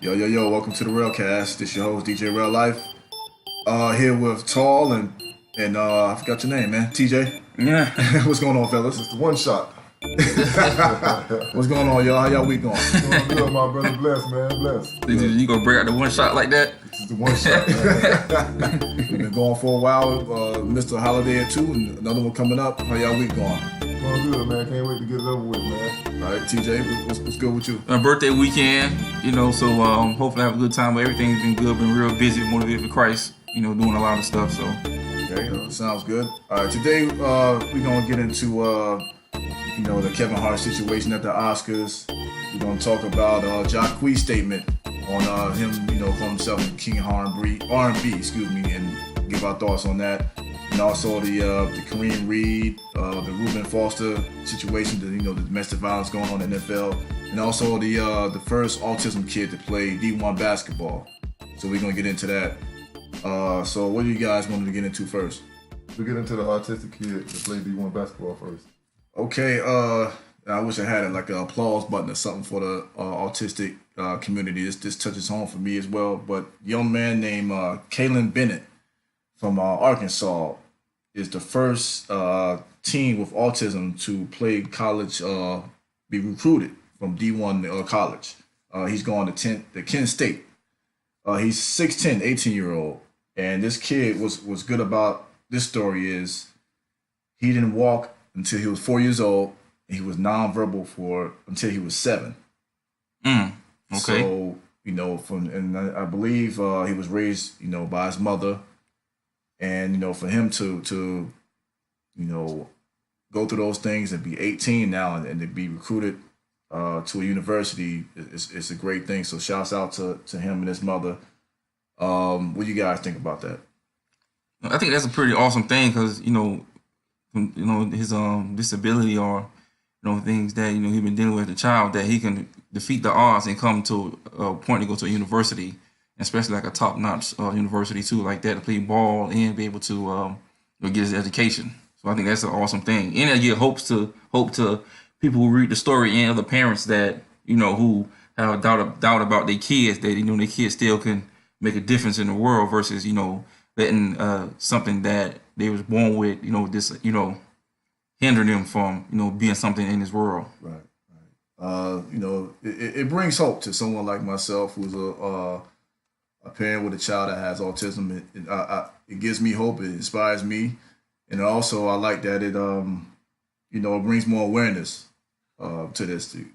Yo, welcome to the Railcast. This your host, DJ Real Life. Here with Tall and I forgot your name, man. TJ. Yeah. What's going on, fellas? It's the one shot. What's going on, y'all? How y'all week going? Doing good, my brother. Bless, man. Bless. You gonna break out the one shot like that? This is the one shot, man. We've been going for a while. Missed a holiday or two, and another one coming up. How y'all week going? Doing good, man. Can't wait to get it over with, man. All right, TJ, what's good with you? My birthday weekend, so hopefully I have a good time. But everything's been good. Been real busy, motivated for Christ. Doing a lot of stuff. So. Okay, sounds good. All right, today we're gonna get into the Kevin Hart situation at the Oscars. We're gonna talk about Jacquees' statement on him, calling himself King of R&B, and give our thoughts on that. And also the Kareem Reed, the Reuben Foster situation, the domestic violence going on in the NFL, and also the first autism kid to play D1 basketball. So we're gonna get into that. So what do you guys want to get into first? We get into the autistic kid to play D1 basketball first. Okay, I wish I had like an applause button or something for the autistic community. This touches home for me as well. But young man named Kalen Bennett from Arkansas is the first teen with autism to play college, be recruited from D1 college. He's going to Kent State. He's 6'10", 18-year-old. And this kid was good about this story is he didn't walk until he was 4 years old. And he was nonverbal until he was 7. Okay. So, I believe he was raised, by his mother. And, for him to go through those things and be 18 now and to be recruited to a university is a great thing. So shouts out to him and his mother. What do you guys think about that? I think that's a pretty awesome thing because his disability or things that he's been dealing with as a child, that he can defeat the odds and come to a point to go to a university, especially like a top-notch university too, like that, to play ball and be able to get his education. So I think that's an awesome thing, and it gives hope to people who read the story and other parents that who have doubt about their kids, that their kids still can make a difference in the world versus letting something that they was born with hinder them from being something in this world. Right. It brings hope to someone like myself who's a parent with a child that has autism. It gives me hope. It inspires me, and also I like that it it brings more awareness to this. To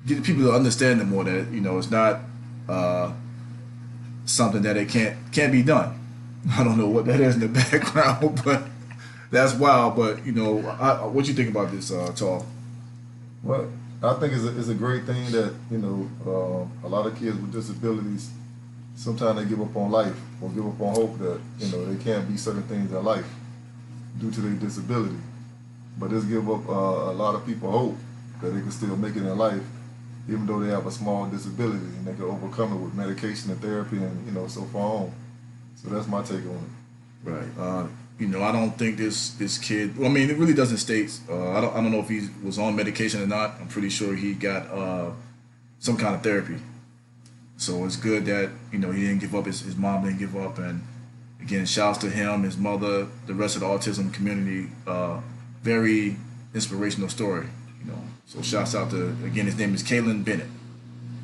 get people to understand it more that it's not something that it can't be done. I don't know what that is in the background, but that's wild. But what you think about this, Tall? Well, I think it's a great thing that a lot of kids with disabilities sometimes they give up on life or give up on hope that they can't be certain things in life due to their disability. But this give up a lot of people hope that they can still make it in life, even though they have a small disability, and they can overcome it with medication and therapy and so far on. So that's my take on it. Right. I don't think this kid. Well, I mean, it really doesn't state. I don't know if he was on medication or not. I'm pretty sure he got some kind of therapy. So it's good that he didn't give up. His mom didn't give up, and again, shouts to him, his mother, the rest of the autism community. Very inspirational story. So shouts out to, again, his name is Kalen Bennett.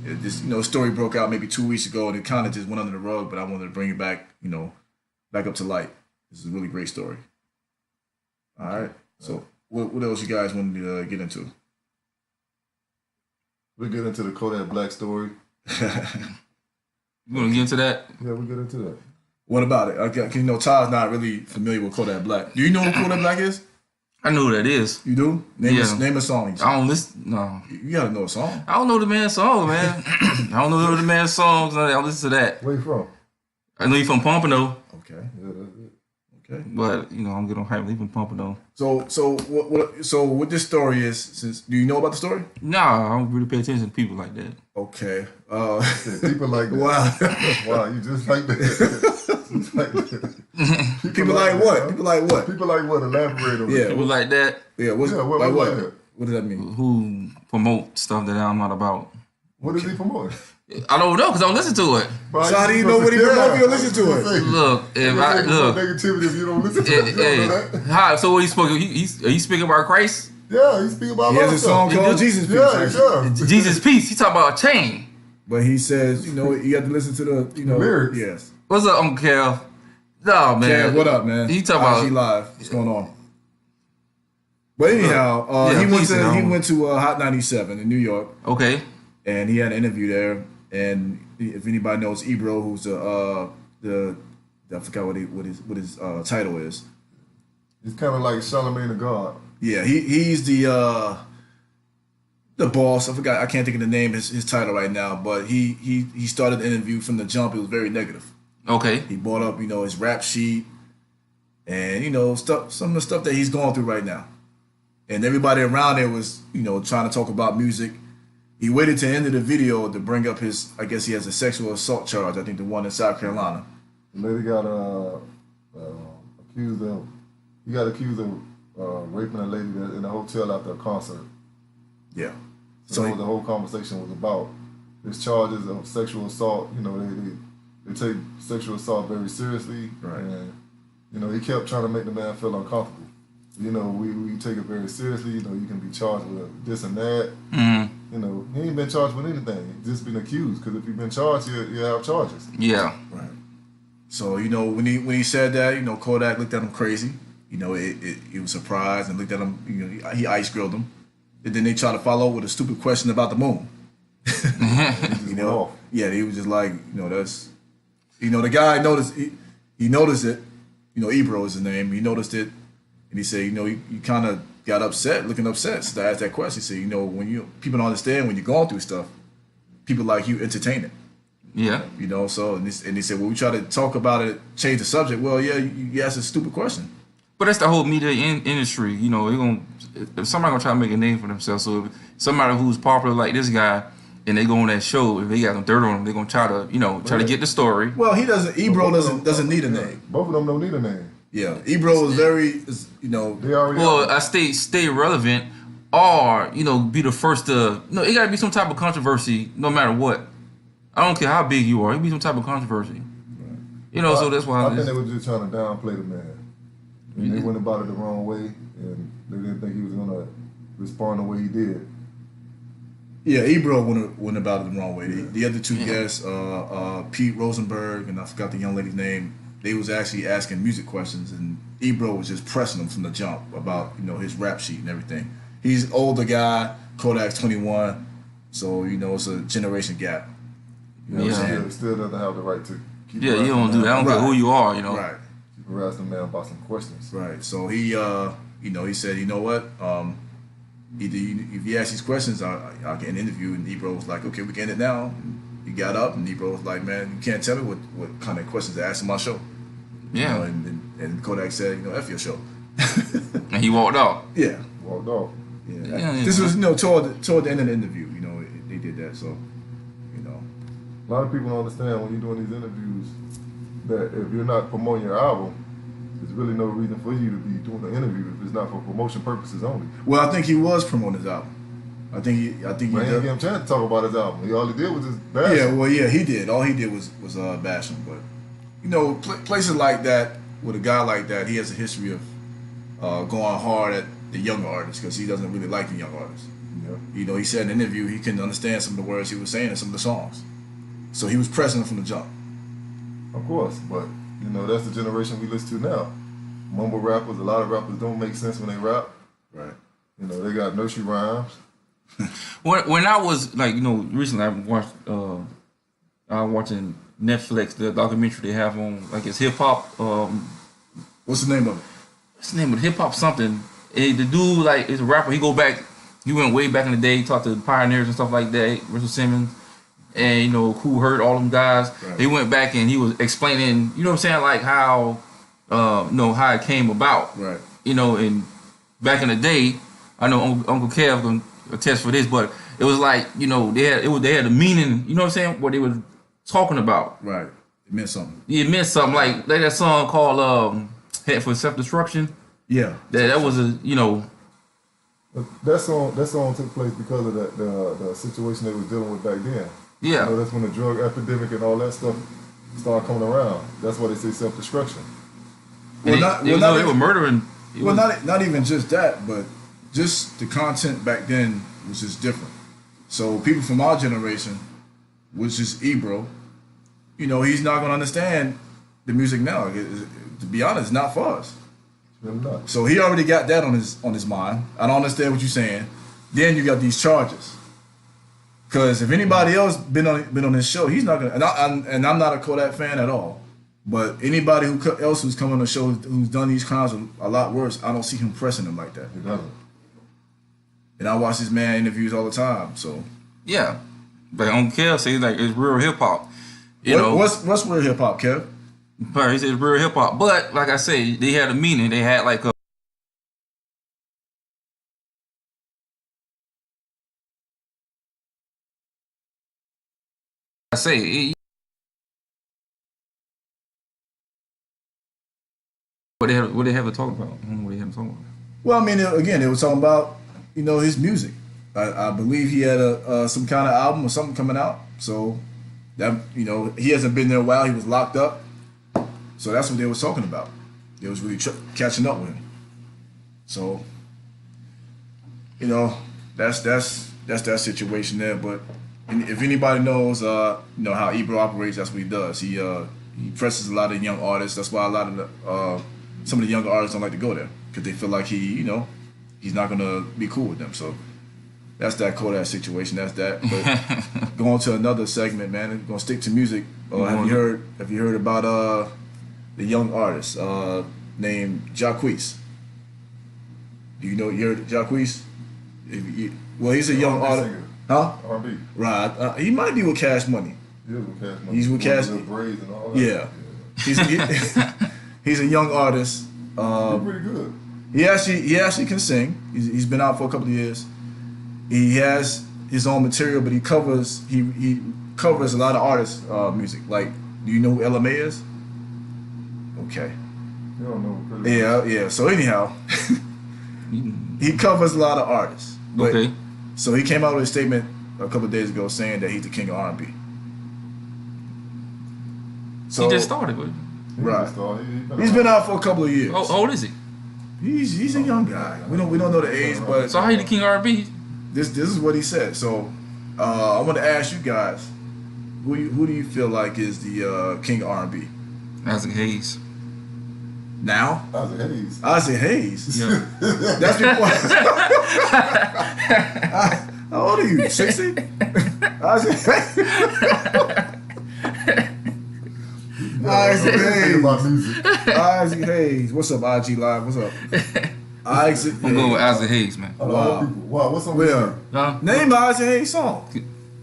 This story broke out maybe 2 weeks ago, and it kind of just went under the rug. But I wanted to bring it back back up to light. This is a really great story. All right. So what else you guys wanted to get into? We get into the Kodak Black story. You want to get into that? Yeah, we get into that. What about it? Okay, Todd's not really familiar with Kodak Black. Do you know who Kodak Black is? I know who that is. You do? Name a song. I don't listen. No. You gotta know a song. I don't know the man's song, man. I don't know the man's songs. I don't listen to that. Where you from? I know you from Pompano. Okay. Yeah, that's it. Okay. But I'm getting on hype. Leave from Pompano. So what this story is? Do you know about the story? Nah, I don't really pay attention to people like that. Okay. People like that. Wow. Wow, you just like that. People like what? People like what? People like what? Elaborate on Yeah. it. People like that. Yeah. What like what? that? What does that mean? Who promote stuff that I'm not about. What is he promoting? I don't know because I don't listen to it. So how do you know what he promoting if you don't listen to it? Look, if I look negativity if you don't listen to it, you don't know that. How? So what he spoke? Are you speaking about Christ? Yeah, he speak about. He has a song called Jesus Peace. Yeah. Jesus Peace. He talking about a chain. But he says, you know, you have to listen to the, you know, lyrics. Yes. What's up, Uncle Kev? No, man. Kev, what up, man? He talking about IG Live. What's going on? But anyhow, he went to Hot 97 in New York. Okay. And he had an interview there. And if anybody knows Ebro, who's I forgot what his title is. He's kind of like Charlamagne the God. Yeah, he's the boss. I can't think of the name his title right now, but he started the interview from the jump. It was very negative. Okay. He brought up, you know, his rap sheet and, you know, some of the stuff that he's going through right now. And everybody around there was, you know, trying to talk about music. He waited to the end of the video to bring up his, I guess he has a sexual assault charge, I think the one in South Carolina. The lady got accused of raping a lady in a hotel after a concert. Yeah. So the whole conversation was about his charges of sexual assault. You know, they take sexual assault very seriously. Right. And, you know, he kept trying to make the man feel uncomfortable. You know, we take it very seriously. You know, you can be charged with this and that. Mm-hmm. You know, he ain't been charged with anything. He's just been accused. Because if you've been charged, you have charges. Yeah. Right. So, you know, when he said that, you know, Kodak looked at him crazy. You know, he was surprised and looked at him. You know, he ice grilled him. And then they tried to follow with a stupid question about the moon. You know, yeah, he was just like, you know, that's, you know, the guy noticed, he noticed it. You know, Ebro is his name. He noticed it. And he said, you know, you kind of got upset, looking upset. So I asked that question. He said, you know, people don't understand when you're going through stuff, people like you entertain it. Yeah. You know, so, and he said, well, we try to talk about it, change the subject. Well, yeah, you asked a stupid question. But that's the whole media industry. You know, if somebody gonna try to make a name for themselves. So if somebody who's popular like this guy, and they go on that show, if they got some dirt on them, they're gonna try to, you know, to get the story. Well, Ebro doesn't need a name. Both of them don't need a name. Yeah, Ebro is very, you know. They already I stay relevant, or you know, be the first to. No, it gotta be some type of controversy, no matter what. I don't care how big you are. It be some type of controversy. Right. You know, so that's why I think they were just trying to downplay the man. And they went about it the wrong way, and they didn't think he was gonna respond the way he did. Yeah, Ebro went about it the wrong way. The other two guests, Pete Rosenberg and I forgot the young lady's name, they was actually asking music questions, and Ebro was just pressing them from the jump about, you know, his rap sheet and everything. He's an older guy, Kodak's 21, so, you know, it's a generation gap. You know what I'm saying? Still doesn't have the right to keep you don't do that. I don't care who you are, you know. Right. Harass the man about some questions. Right. So he, you know, he said, you know what? Either if you ask these questions, I can interview. And Ebro was like, okay, we can end it now. And he got up, and Ebro was like, man, you can't tell me what kind of questions to ask in my show. Yeah. You know, and Kodak said, you know, F your show. And he walked off. Yeah. Walked off. Yeah. This was, you know, toward the end of the interview. You know, they did that. So, you know, a lot of people don't understand when you're doing these interviews that if you're not promoting your album, there's really no reason for you to be doing an interview if it's not for promotion purposes only. Well, I think he was promoting his album. I think he didn't give him a chance to talk about his album. All he did was just bash him. Yeah, well, yeah, he did. All he did was bash him. But, you know, places like that, with a guy like that, he has a history of going hard at the younger artists because he doesn't really like the young artists. Yeah. You know, he said in an interview he couldn't understand some of the words he was saying in some of the songs. So he was pressing them from the jump. Of course, but, you know, that's the generation we listen to now. Mumble rappers, a lot of rappers don't make sense when they rap. Right. You know, they got nursery rhymes. When I was, like, you know, recently I was watching Netflix, the documentary they have on, like, it's hip-hop. What's the name of it? What's the name of it? Hip-hop something. And the dude, like, is a rapper. He went way back in the day, talked to the pioneers and stuff like that, Russell Simmons. And, you know, who hurt all them guys. Right. He went back and he was explaining, you know what I'm saying, like how, you know, how it came about. Right. You know, and back in the day, I know Uncle Kev can attest for this, but it was like, you know, they had a meaning, you know what I'm saying, what they were talking about. Right. It meant something. Yeah, it meant something. Like that song called Head for Self-Destruction. Yeah. That was a, you know, That song took place because of the situation they was dealing with back then. Yeah. You know, that's when the drug epidemic and all that stuff started coming around. That's why they say self-destruction. They were murdering. Not even just that, but just the content back then was just different. So people from our generation, which is Ebro, you know, he's not gonna understand the music now. To be honest, not for us. Really not. So he already got that on his mind. I don't understand what you're saying. Then you got these charges. Because if anybody else been on this show, he's not gonna. And I'm not a Kodak fan at all. But anybody else who's come on the show who's done these crimes a lot worse, I don't see him pressing them like that. He doesn't. And I watch this man interviews all the time. So yeah, but on Kev say like it's real hip hop. You know what's real hip hop, Kev? But he said it's real hip hop. But like I say, they had a meaning. They had like a. I say. What they have to talk about? I don't know what they have to talk about. Well, I mean, again, they were talking about, you know, his music. I believe he had some kind of album or something coming out. So that, you know, he hasn't been there a while. He was locked up. So that's what they was talking about. They was really catching up with him. So, you know, that's that situation there. But if anybody knows, you know, how Ebro operates, that's what he does. He presses a lot of young artists. That's why a lot of some of the younger artists don't like to go there because they feel like he's not gonna be cool with them. So that's that Kodak situation. That's that. But going to another segment, man. We're gonna stick to music. Have you heard about the young artist named Jacquees? Do you heard Jacquees? Well, he's a young artist. Huh? R&B. Right. He might be with Cash Money. He's with Cash Money. He's with Cash Money. Yeah. He's a young artist. He's pretty good. He actually can sing. He's been out for a couple of years. He has his own material, but he covers a lot of artists' music. Like, do you know who LMA is? Okay. You don't know. Yeah. So anyhow, he covers a lot of artists. But, okay. So he came out with a statement a couple of days ago saying that he's the king of R&B. So he just started with it. Right. He's been out for a couple of years. How old is he? He's a young guy. We don't know the age, but so how he the king of R&B? This is what he said. So I want to ask you guys, who do you feel like is the king of R&B? Isaac Hayes. Now? Isaac Hayes. Yeah. That's before. How old are you? 60? Isaac Hayes. What's up, IG Live? What's up? Isaac. I'm going with Isaac Hayes, man. Wow. What's up with you? Name the Isaac Hayes song.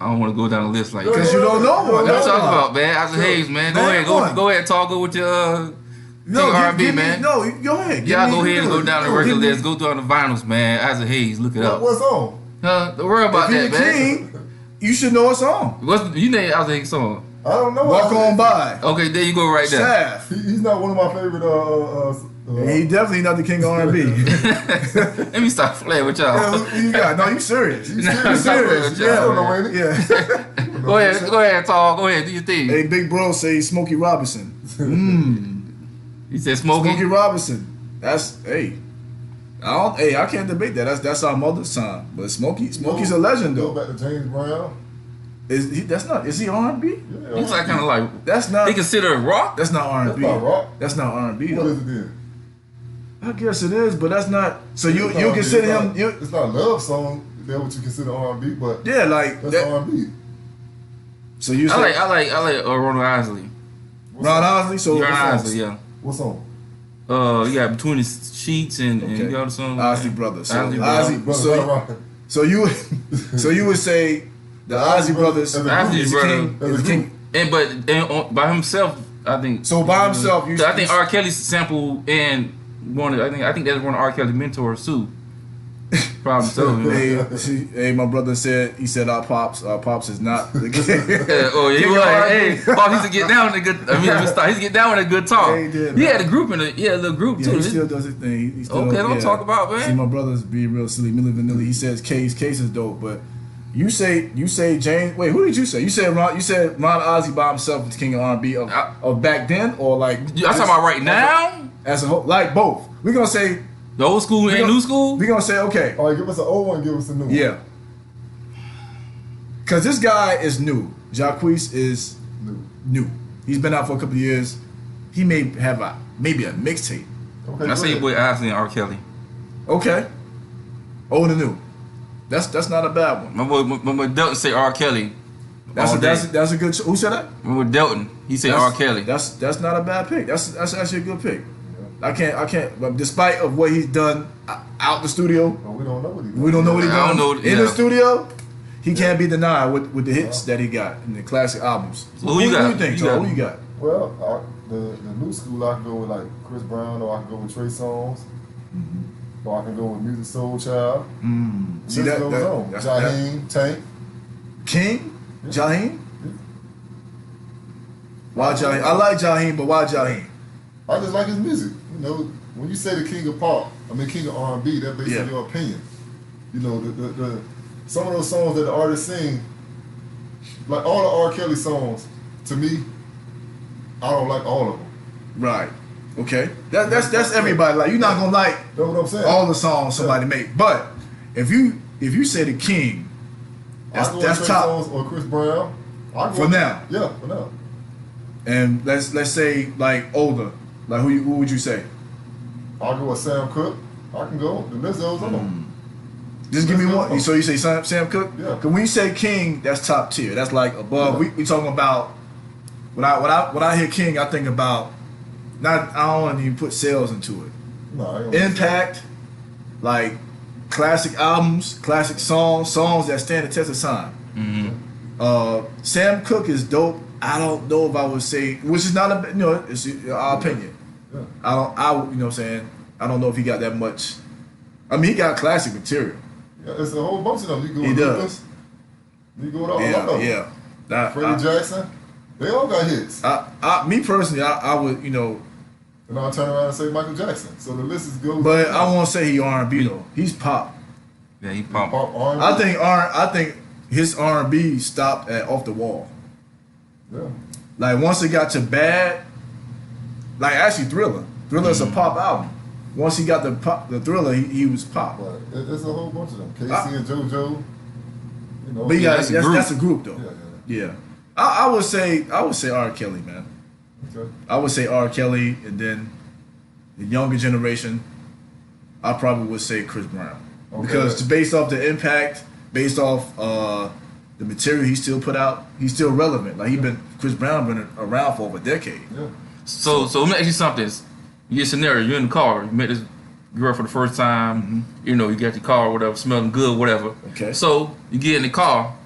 I don't want to go down the list like because you don't know one. What you talking about, man? Isaac Hayes, man. Go ahead, talk. Go with your King R&B, man. No, go ahead. Y'all go ahead and go down the record list. Go through the vinyls, man. Isaac Hayes, look it up. What song? Don't worry about that, man. King, you should know a song. You name Isaac Hayes song? I don't know. Walk On By. Okay, there you go right there. Staff. He's not one of my favorite. He definitely not the king of R&B. Let me stop playing with y'all. No, you serious. You serious. Go ahead, Tall. Go ahead, do your thing. Hey, Big Bro say Smokey Robinson. He said Smokey? Smokey Robinson. That's, I can't debate that. That's our mother's time. But Smokey's a legend, though. Go back to James Brown. Is he R&B? Yeah, he's like kind of like, that's not. They consider it rock? That's not R&B. That's not rock. That's not R&B. What is it then? I guess it is, but that's not. So you consider him? It's not a love song. That's what you consider R&B, but yeah, like that's R&B. So you? I like Ronald Isley. Ron Isley. So Ron Isley, yeah. What song? You got Between the Sheets and you got the song. Isley Brothers. Brothers. So you would say the Isley Brothers is the king. And by himself, I think. So by himself, I think R. Kelly's sample and I think that's one of R. Kelly's mentors too. Probably so. Man. Hey, my brother said, he said our pops is not the king. Oh yeah, he was. Hey, Bob used to get down with a good. I mean, he used to get down with a good talk. Yeah, he did, He man. had a group a little group Yeah, too. he still does his thing. He still, Okay, don't talk about, man. See, my brother's being real silly. Milli Vanilli. He says Case is dope, but you say James. Wait, who did you say? You said Ron Ozzy by himself was King of R&B of back then, or like? I'm talking about right now. As a whole, like both. We're gonna say The old school and new school. We're gonna say okay. All right, give us an old one, give us a new one. Yeah. Cause this guy is new. Jacquees is new. He's been out for a couple of years. He may have maybe a mixtape. Okay, I say boy Ozzy and R. Kelly. Okay. Old and new. That's not a bad one. My boy Delton say R. Kelly. That's a good. Who said that? My boy Delton. He said R. Kelly. That's not a bad pick. That's actually a good pick. I can't. But despite of what he's done out the studio, well, we don't know what he's done. We don't know what he's done in the studio. He can't be denied with the hits that he got in the classic albums. So who you think, Charles? Who you got? Well, the new school, I can go with like Chris Brown, or I can go with Trey Songz, or I can go with Music Soul Child. See that? Jaheim, Tank, King, Jaheim. Why Jaheim? I like Jaheim, but why Jaheim? I just like his music. You know, when you say the King of Pop, King of R&B, that's based on your opinion. You know, the some of those songs that the artists sing, like all the R. Kelly songs, to me, I don't like all of them. Right. Okay. That's everybody. Like, you're not gonna like that's what I'm saying. All the songs somebody made. But if you say the King, that's top. Songs or Chris Brown. For now. Yeah, for now. And let's say like older. Like who would you say? I'll go with Sam Cooke. I can go. The list goes on. Just give me one. So you say Sam Cooke? Yeah. Because when you say King, that's top tier. That's like above. Yeah. We talking about when I hear King, I think about I don't want to even put sales into it. No, Impact, like classic albums, classic songs that stand the test of time. Mm-hmm. Sam Cooke is dope. I don't know if I would say, which is not it's our opinion. Yeah. I you know what I'm saying, I don't know if he got that much. I mean, he got classic material. Yeah, it's a whole bunch of them. You go He with does. Lucas, you go with all of them. Yeah. Freddie Jackson, they all got hits. Me personally, I would, And I'll turn around and say Michael Jackson. So the list is good. But I won't say he R&B though. He's pop. Yeah, he pop. R&B. I think his R&B stopped at Off the Wall. Yeah. Like once it got to Bad, like actually Thriller. Thriller's a pop album. Once he got the Thriller, he was pop. But there's a whole bunch of them. Casey and JoJo. You know. But that's a group though. Yeah. I would say R. Kelly, man. Okay. I would say R. Kelly, and then the younger generation, I probably would say Chris Brown. Okay. Because based off the impact, based off the material he still put out, he's still relevant. Like Chris Brown been around for over a decade. Yeah. So let me ask you something. You get a scenario, you're in the car, you met this girl for the first time, you got your car or whatever, smelling good, whatever. Okay. So you get in the car,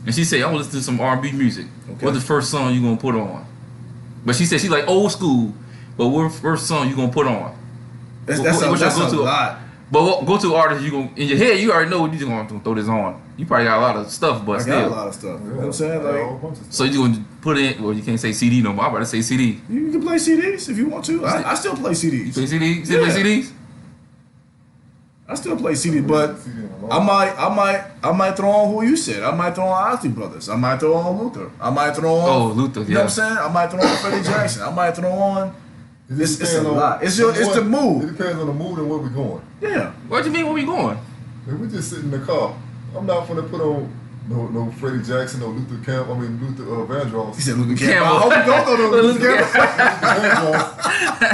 and she say, I want to listen to some R&B music. Okay. What's the first song you gonna put on? But she said she like old school, but what's the first song you gonna put on? That's a lot. But go to an artist, you gonna, in your head, you already know you're going to throw this on. You probably got a lot of stuff, but I got a lot of stuff. You know what I'm saying? Like, so you gonna put in, well, you can't say CD no more. I'm about to say CD. You can play CDs if you want to. I still play CDs. You play CDs? You still play CDs? I still play CDs, but I might throw on who you said. I might throw on Ozzy Brothers. I might throw on Luther. I might throw on Luther. You know what I'm saying? I might throw on Freddie Jackson. I might throw on. It's a lot. It's the mood. It depends on the mood and where we're going. Yeah. What do you mean? Where we going? If we just sit in the car, I'm not gonna put on no Freddie Jackson, no Luther Vandross. He said Luther Campbell. I hope you don't throw no Luther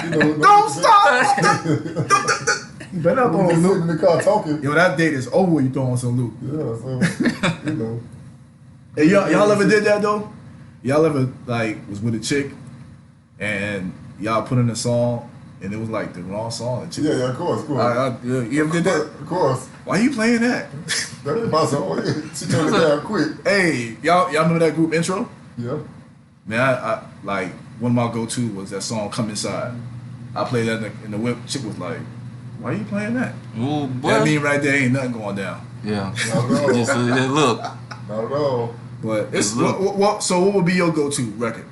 Campbell. Don't stop. You better not throw on Luke. In the car talking. Yo, that date is over when you throw on some Luke. Yeah, so Hey, y'all ever did that though? Y'all ever was with a chick and y'all put in a song and it was like the wrong song? Yeah, of course. You ever did that? Of course. Why you playing that? That ain't my song. She turned it down quick. Hey, y'all remember that group Intro? Yeah. Man, I one of my go-to was that song "Come Inside." I played that in the whip. Chick was like, Why you playing that? Ooh, boy. That mean right there ain't nothing going down. Yeah. Not at all. Just that look. Not at all. But it's Look. so what would be your go-to record?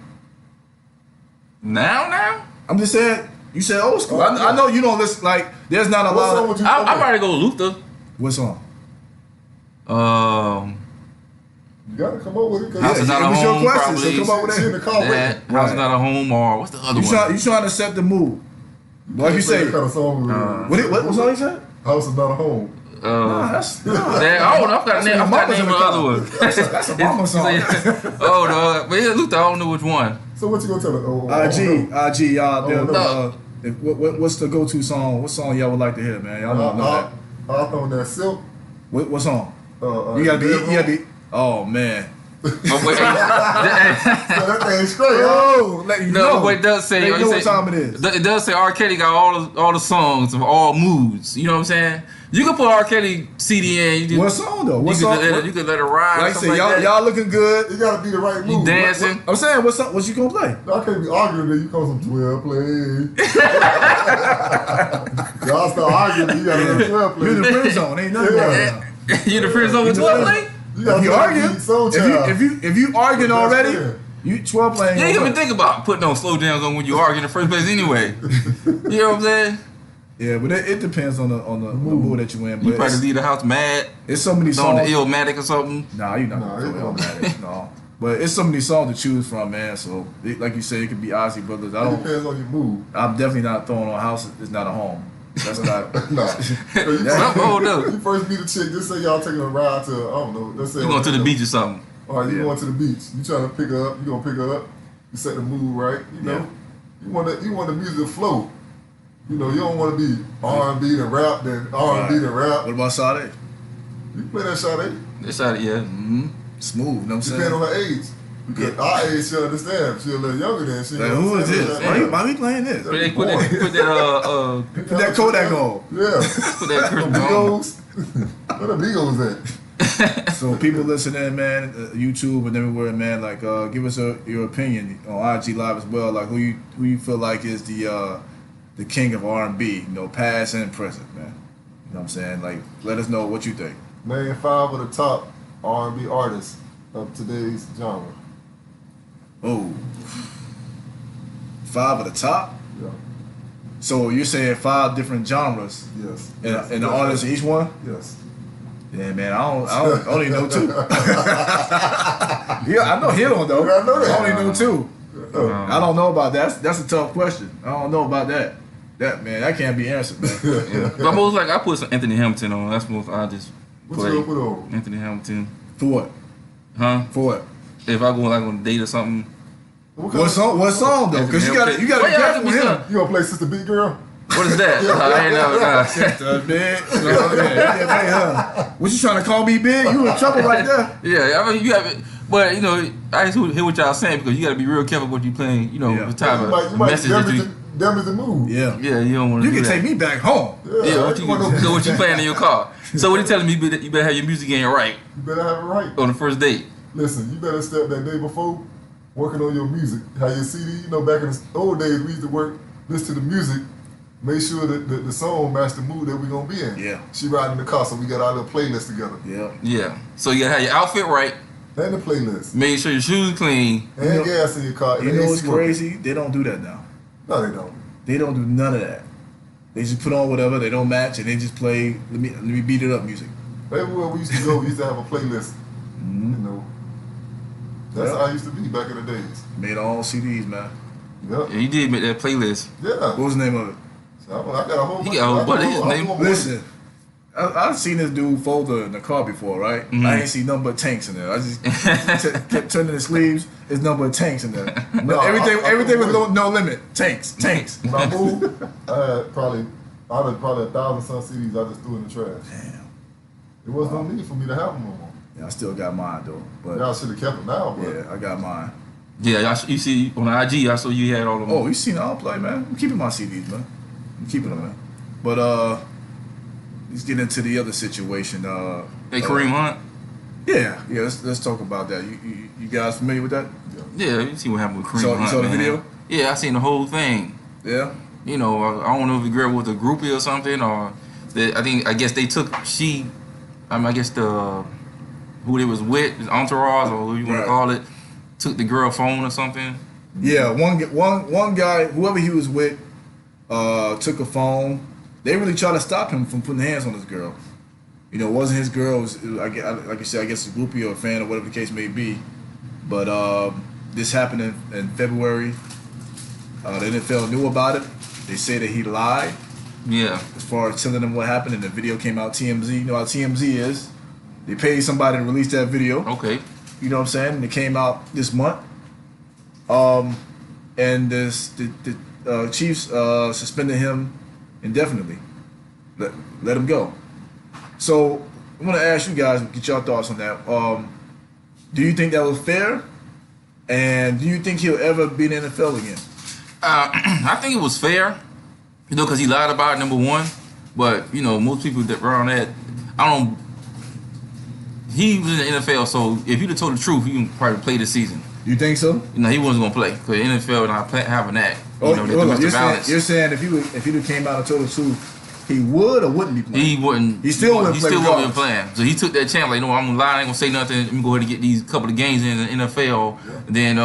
Now? I'm just saying. You said old school. I know you don't listen. Like, there's not a What lot. song would you I'm play? about to go Luther. What song? You gotta come up with it. House is not it a was your home, question, probably. so come up with She in that. the car That waiting. House Right. is not a home, or what's the other one? You trying to set the mood. Like you say. What kind of song was it? What song you said? House is not a home. Nah, that's I don't know. I've got the name of the other one. that's a mama song. Oh no, but yeah, Luther, I don't know which one. So what you gonna tell her? IG, y'all. Oh, What's the go-to song? What song y'all would like to hear, man? Y'all don't know that. I'll throw in that silk. What song? You gotta be. Oh man. Oh, wait, So that thing straight. Oh, let you know. no, but it does say. Let you it know say- what time it is. It does say R. Kelly got all the songs of all moods. You know what I'm saying? You can put R. Kelly CD in. You just, What song though? What you song? you could let it ride. Like I Like said, y'all looking good. You gotta be the right You mood. dancing. I'm saying, what you gonna play? I can't be arguing that you come some 12 play. Y'all start arguing, you gotta let 12 play. You in the friend zone. Ain't nothing Yeah. going on. You the friends over You 12 know- play? You gotta If you play arguing, the Soul Child. if you arguing That's already, fair. you 12 playing. You ain't even think about putting on slow jams on when you argue in the first place anyway. You know what I'm saying? Yeah, but it depends on the mood that you in. You But probably leave the house mad, it's so many on the songs. Illmatic or something. Nah, you not Nah, gonna it play won't. Illmatic, no. But it's so many songs to choose from, man. So, like you said, it could be Ozzy Brothers. It depends on your mood. I'm definitely not throwing on House. It's not a home. That's not. Nah. Something old up. You first meet a chick, just say y'all taking a ride to, I don't know, let's say. You going to the beach or something. All right, you Yeah. going to the beach. You trying to pick her up, you gonna pick her up. You set the mood right, you know. You want the music to flow. You know, you don't want to be R&B to rap, then R&B to rap. What about Sade? You play that Sade. That's out of yeah. Smooth, you know what I'm saying? Depending on her age. Because our age, she'll understand. She's a little younger than she. Like, who is this? Why we playing this? But they put that That Kodak on. Yeah. put that Chris Brown. Amigos. Where the Amigos at? So people listening, man, YouTube and everywhere, man, like give us your opinion on IG Live as well. Like who you feel like is the king of R&B, you know, past and present, man. You know what I'm saying? Like, let us know what you think. Name 5 of the top R&B artists of today's genre. Oh, 5 of the top. Yeah. So you're saying 5 different genres, Yes. and the artists in each one? Yes. Yeah, man, I only know 2. Yeah, I know he don't though. Yeah, I know that. I only know 2. I don't know about that. That's a tough question. I don't know about that. That can't be answered, man. Yeah. But most like I put some Anthony Hamilton on. That's most I just What play you gonna put on? Anthony Hamilton. For what? Huh? For what? If I go like on a date or something. What song though? Because you got to be Well, yeah, careful with him. You gonna play Sister Big Girl? What is that? I ain't never. What you trying to call me big? You in trouble right there. Yeah, I mean you have it, but you know I just hear what y'all saying because you got to be real careful what you playing. You know Yeah. the type You of might message that you. damage the mood. Yeah. Yeah, you don't want to. You can do take that. me back home. Yeah, what you playing in your car? So what you telling me? You better have your music in right You better have it right. on the first date. Listen, you better step that day before working on your music. Have your CD, you know, back in the old days, we used to listen to the music, make sure that the song match the mood that we're going to be in. Yeah. She riding in the car, so we got our little playlist together. Yeah. Yeah. So you gotta have your outfit right. And the playlist. Make sure your shoes clean. And You know- gas in your car. And You the know AC what's working. crazy? They don't do that now. No, they don't. They don't do none of that. They just put on whatever. They don't match, and they just play. Let me beat it up music. Everywhere we used to go, we used to have a playlist. You know. That's Yeah. how I used to be back in the days. Made our own CDs, man. Yep. Yeah, you did make that playlist. Yeah. What was the name of it? So I got a whole He got a whole bunch. His name- Listen, I've seen this dude folder in the car before, right? Mhm. I ain't seen nothing but tanks in there. I just kept turning the sleeves. There's nothing but tanks in there. No, everything was wait. no limit. Tanks. When I moved, I had probably 1,000 some CDs I just threw in the trash. Damn. It was no need for me to have them no more. Yeah, I still got mine though. But Y'all should have kept them now, but yeah, I got mine. Yeah, you see on IG, I saw you had all of them. Oh, you seen I don't play, man. I'm keeping my CDs, man. I'm keeping them, man. But let's get into the other situation. Hey, Kareem Hunt. Yeah. Let's talk about that. You guys familiar with that? Yeah, you see what happened with Kareem So you Hunt. saw the man. video? Yeah, I seen the whole thing. Yeah. you know, I don't know if the girl was a groupie or something, or I guess they took I guess who they was with, his entourage or who you want to call it, took the girl phone or something. Yeah, one guy, whoever he was with, took a phone. They really tried to stop him from putting hands on this girl. You know, it wasn't his girl. It was, like you said, I guess a groupie or a fan or whatever the case may be. But this happened in February. The NFL knew about it. They say that he lied. Yeah. As far as telling them what happened, and the video came out. TMZ, you know how TMZ is. They paid somebody to release that video. Okay. You know what I'm saying? And it came out this month. And the Chiefs suspended him indefinitely. Let him go. So I want to ask you guys, get your thoughts on that. Do you think that was fair? And do you think he'll ever be in the NFL again? I think it was fair, you know, because he lied about it, number one. But, you know, most people that around that, he was in the NFL, so if he'd have told the truth, he can probably play this season. You think so? You know, he wasn't going to play, because the NFL not having that. You know, you're saying if he came out and told the truth, he would or wouldn't be playing? He wouldn't. He still wouldn't be playing. So he took that chance, like, no, I'm going to lie, I ain't going to say nothing. Let me go ahead and get these couple of games in the NFL. Yeah. And then,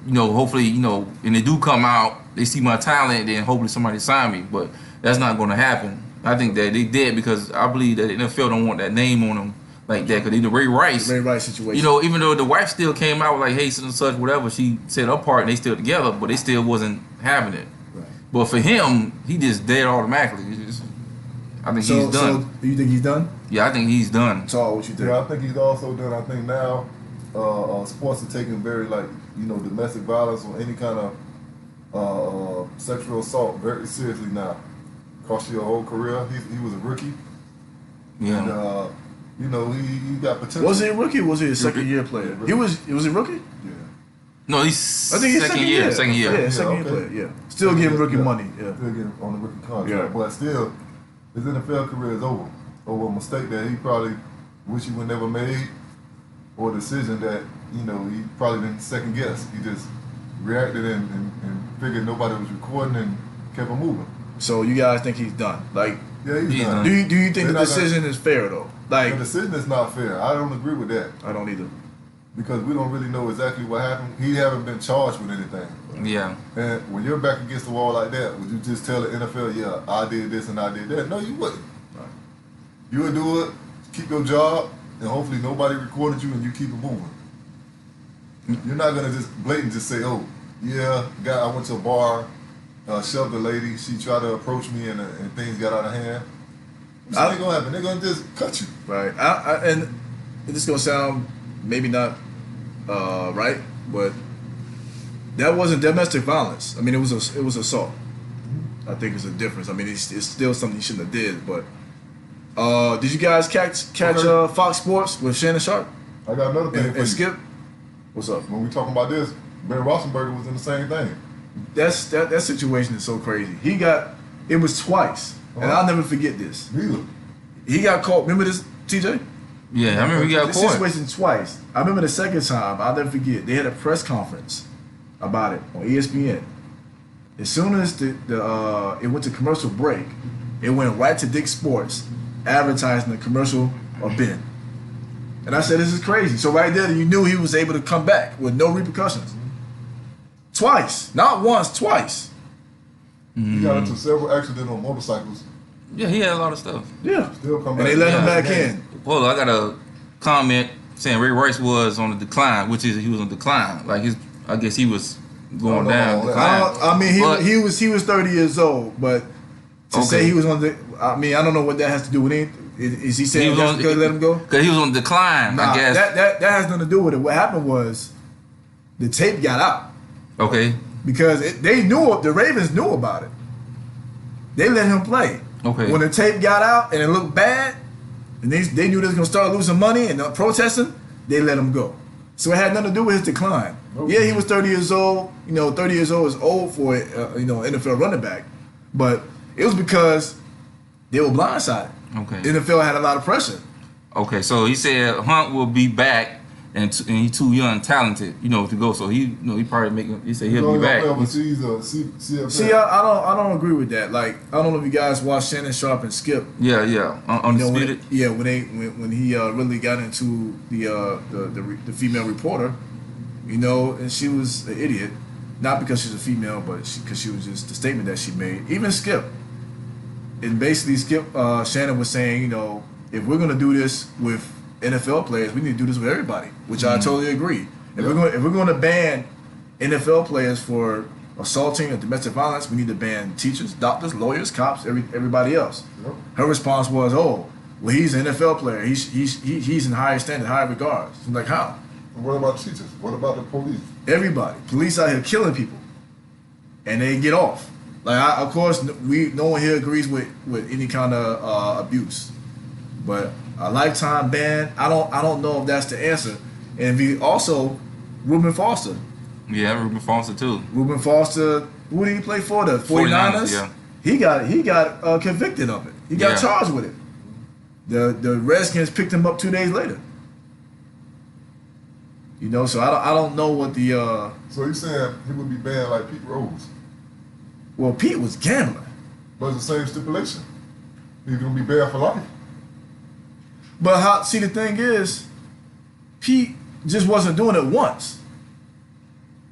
you know, hopefully, you know, and they do come out, they see my talent, then hopefully somebody sign me. But that's not going to happen. I think that they did because I believe that the NFL don't want that name on them like that. Because the Ray Rice situation. You know, even though the wife still came out like, hey, such and such, whatever, she said her part and they still together, but they still wasn't having it. Right. But for him, he just dead automatically. I think he's done. So you think he's done? Yeah, I think he's done. So what you think? Yeah, I think he's also done. I think now sports are taking very, like, you know, domestic violence or any kind of sexual assault very seriously now. Cost you your whole career. He was a rookie. Yeah. And, you know, he got potential. Was he a rookie or was he a second year player? Yeah, was he a rookie? Yeah. No, he's I think he's second year. Second year. Yeah, second year player. Yeah. Still getting rookie money. Yeah. Still getting on the rookie contract. Yeah. But still, his NFL career is over a mistake that he probably wish he would never made, or a decision that, you know, he probably didn't second guess. He just reacted and figured nobody was recording and kept on moving. So you guys think he's done? Like, yeah, he's done. Do you think the decision is fair though? Like, the decision is not fair. I don't agree with that. I don't either. Because we don't really know exactly what happened. He haven't been charged with anything. Yeah. And when you're back against the wall like that, would you just tell the NFL, yeah, I did this and I did that? No, you wouldn't. Right. You would do it, keep your job, and hopefully nobody recorded you and you keep it moving. You're not going to just blatantly just say, oh, yeah, I went to a bar, shoved a lady, she tried to approach me and things got out of hand. What's going to happen? They're going to just cut you. Right. And this is going to sound maybe not right, but that wasn't domestic violence. I mean, it was assault. I think it's a difference. I mean, it's still something you shouldn't have did. But did you guys catch Fox Sports with Shannon Sharp? I got another thing for you. Skip, what's up? When we talking about this, Ben Roethlisberger was in the same thing. That situation is so crazy. It was twice, and I'll never forget this. Neither. He got caught. Remember this, TJ? Yeah, I remember he got caught. This situation twice. I remember the second time. I'll never forget. They had a press conference about it on ESPN. As soon as it went to commercial break, it went right to Dick Sports advertising the commercial of Ben. And I said, this is crazy. So right there, you knew he was able to come back with no repercussions. Twice. Not once, twice. He got into several accidents on motorcycles. Yeah, he had a lot of stuff. Yeah. Still come and back. they let him back in. Well, I got a comment saying Ray Rice was on the decline, which is he was on decline. Like I guess he was going down. I mean, he was 30 years old, but to say he was on the, I mean, I don't know what that has to do with anything. Is he saying just because let him go? Because he was on decline. Nah, I guess that has nothing to do with it. What happened was the tape got out. Okay. Because the Ravens knew about it. They let him play. Okay. When the tape got out and it looked bad, and they knew they was gonna start losing money and protesting, they let him go. So it had nothing to do with his decline. Okay. Yeah, he was 30 years old. You know, 30 years old is old for NFL running back, but it was because they were blindsided. Okay. NFL had a lot of pressure. Okay, so he said Hunt will be back and he's too young, and talented, you know, to go. So he probably he say he'll be back. See, I don't agree with that. Like, I don't know if you guys watched Shannon Sharp and Skip. Yeah, Undisputed. When he really got into the female reporter, you know, and she was an idiot, not because she's a female, but because she was just the statement that she made. Even Skip, and basically Shannon was saying, you know, if we're gonna do this with NFL players, we need to do this with everybody, which I totally agree. If we're going to ban NFL players for assaulting or domestic violence, we need to ban teachers, doctors, lawyers, cops, everybody else. Yep. Her response was, "Oh, well, he's an NFL player. He's in higher standard, higher regards." I'm like, how? What about teachers? What about the police? Everybody. Police out here killing people, and they get off. Like, of course, no one here agrees with any kind of abuse, but a lifetime ban, I don't know if that's the answer. And also, Reuben Foster. Yeah, Reuben Foster too. Reuben Foster, who did he play for? The 49ers? Yeah. He got convicted of it. He got charged with it. The Redskins picked him up 2 days later. You know, so I don't know what the So you're saying he would be banned like Pete Rose? Well, Pete was gambling. But it's the same stipulation. He's gonna be banned for life. But the thing is, Pete just wasn't doing it once.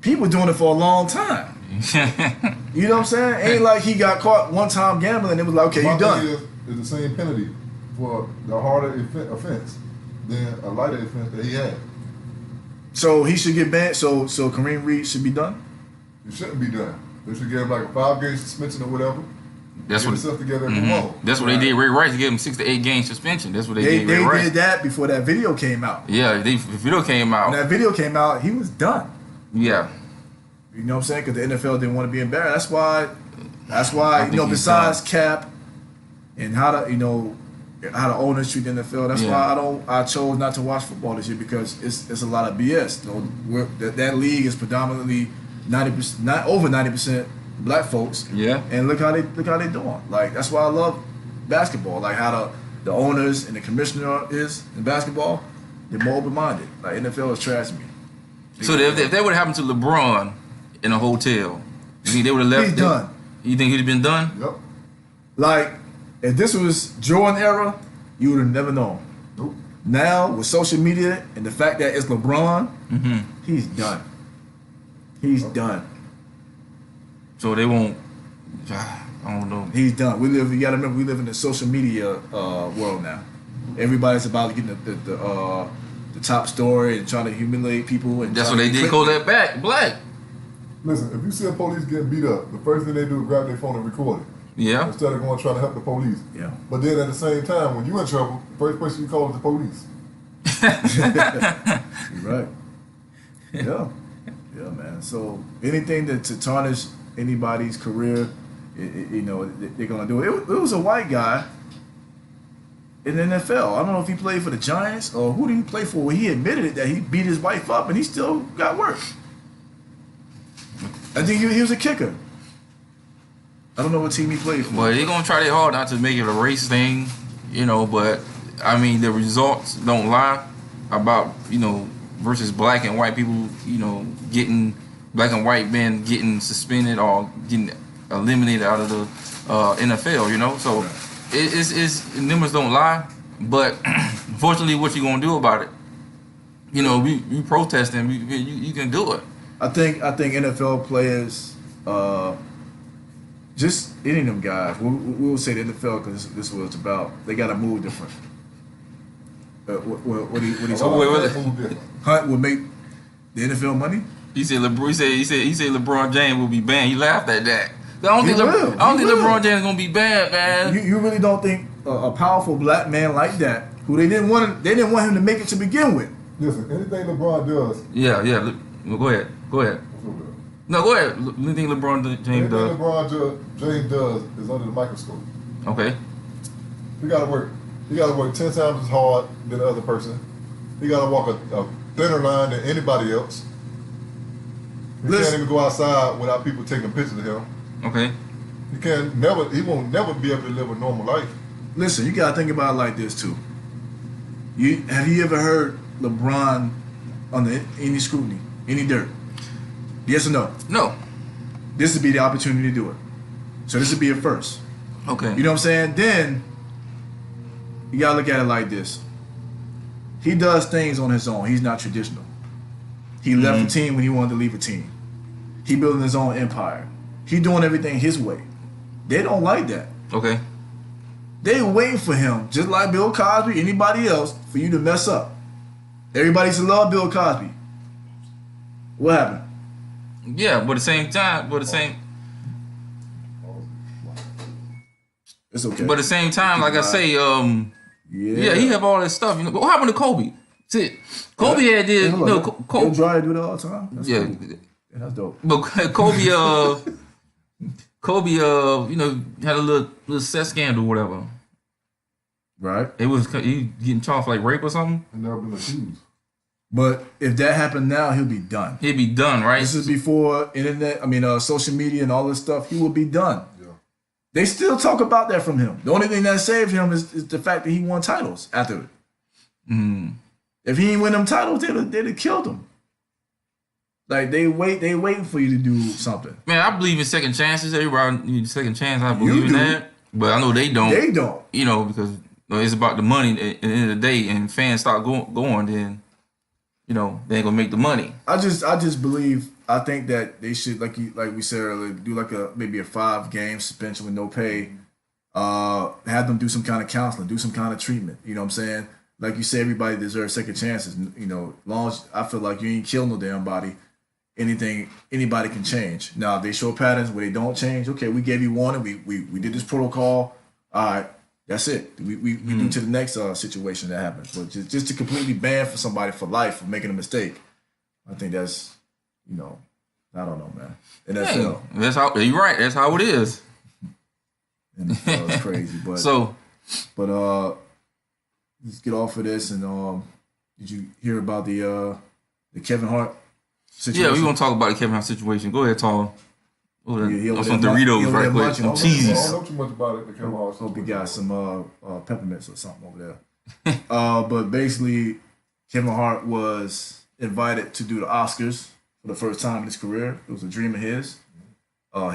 Pete was doing it for a long time. You know what I'm saying? Ain't like he got caught one time gambling and it was like, okay, you done. It's the same penalty for the harder offense than a lighter offense that he had. So he should get banned. So Kareem Reed should be done? It shouldn't be done. They should give him like a 5-game suspension or whatever. That's what together That's what they did. Ray Rice gave him 6 to 8 game suspension. That's what they did. They Ray Rice did that before that video came out. Yeah, the video came out. When that video came out, he was done. Yeah. You know what I'm saying? Because the NFL didn't want to be embarrassed. That's why you know, besides cap and how the owners treat the NFL. That's why I chose not to watch football this year, because it's a lot of BS. You know, that league is predominantly 90%, not over 90% black folks. Yeah. And look how they doing. Like, that's why I love basketball. Like how the owners and the commissioner is in basketball. They're more open-minded. Like, NFL is trash me. So if that would have happened to LeBron in a hotel, you think they would have left? He's done. You think he'd have been done? Yep. Like, if this was Jordan era, you would have never known. Nope. Now, with social media and the fact that it's LeBron, he's done. He's done. So they won't. I don't know. He's done. You gotta remember, we live in the social media world now. Everybody's about getting the top story and trying to humiliate people. And that's what they did. Call that back black. Listen, if you see a police getting beat up, the first thing they do is grab their phone and record it. Yeah. Instead of going trying to help the police. Yeah. But then at the same time, when you're in trouble, the first person you call is the police. You're right. Yeah. Yeah, man. So anything to tarnish anybody's career, you know, they're gonna do it. It was a white guy in the NFL. I don't know if he played for the Giants or who did he play for, where he admitted it, that he beat his wife up and he still got work. I think he was a kicker. I don't know what team he played for. Well, they're gonna try their hard not to make it a race thing, you know. But I mean, the results don't lie about, you know, versus black and white people, you know, getting black and white men getting suspended or getting eliminated out of the NFL, you know. So it's numbers don't lie. But unfortunately, what you gonna do about it? You know, we protesting. You can do it. I think NFL players, just any of them guys, we'll say the NFL because this is what it's about. They got to move different. What he's Hunt will make the NFL money. He said LeBron James will be banned. He laughed at that. I don't think LeBron James is gonna be bad, man. You really don't think a powerful black man like that, who they didn't want him to make it to begin with. Listen, anything LeBron does. Yeah. Go ahead. No, go ahead. Anything LeBron James does. Anything LeBron James does is under the microscope. Okay. He got to work. He got to work 10 times as hard than the other person. He got to walk a thinner line than anybody else. He can't even go outside without people taking pictures of him. Okay. He won't never be able to live a normal life. Listen, you gotta think about it like this too. Have you ever heard LeBron under any scrutiny, any dirt? Yes or no? No. This would be the opportunity to do it. So this would be a first. Okay. You know what I'm saying? Then you gotta look at it like this. He does things on his own. He's not traditional. He left a team when he wanted to leave a team. He building his own empire. He doing everything his way. They don't like that. Okay. They waiting for him, just like Bill Cosby, anybody else, for you to mess up. Everybody used to love Bill Cosby. What happened? Yeah, but at the same time, It's okay. But at the same time, like I say, yeah, he have all that stuff. You know, but what happened to Kobe? See, Kobe had this. You know, Kobe dry do that all the time. That's yeah, cool. Yeah, that's dope. But Kobe, you know, had a little sex scandal, or whatever. Right. He getting charged for like rape or something. And never been accused. But if that happened now, he'll be done. He'd be done, right? This is before internet. I mean, social media and all this stuff. He will be done. Yeah. They still talk about that from him. The only thing that saved him is the fact that he won titles after it. If he didn't win them titles, they'd have killed him. Like they waiting for you to do something. Man, I believe in second chances. Everybody needs a second chance. I believe in that, but I know they don't. They don't. You know, because it's about the money at the end of the day, and fans start going, then you know they ain't gonna make the money. I just believe. I think that they should, like we said earlier, do like maybe a 5-game suspension with no pay. Have them do some kind of counseling, do some kind of treatment. You know what I'm saying? Like you say, everybody deserves second chances. You know, as long as I feel like you ain't kill no damn body, anybody can change. Now if they show patterns where they don't change, okay, we gave you warning. We did this protocol. All right, that's it. We do to the next situation that happens. But just to completely ban for somebody for life for making a mistake, I think that's. You know, I don't know, man. NFL. Hey, that's how you're right. That's how it is. NFL is crazy, but let's get off of this. And did you hear about the Kevin Hart situation? Yeah, we gonna talk about the Kevin Hart situation. Go ahead, Tom. Some Doritos right quick. Some cheese. I don't know too much about it. The Kevin Hart. Hope you got some peppermints or something over there. But basically, Kevin Hart was invited to do the Oscars. For the first time in his career. It was a dream of his.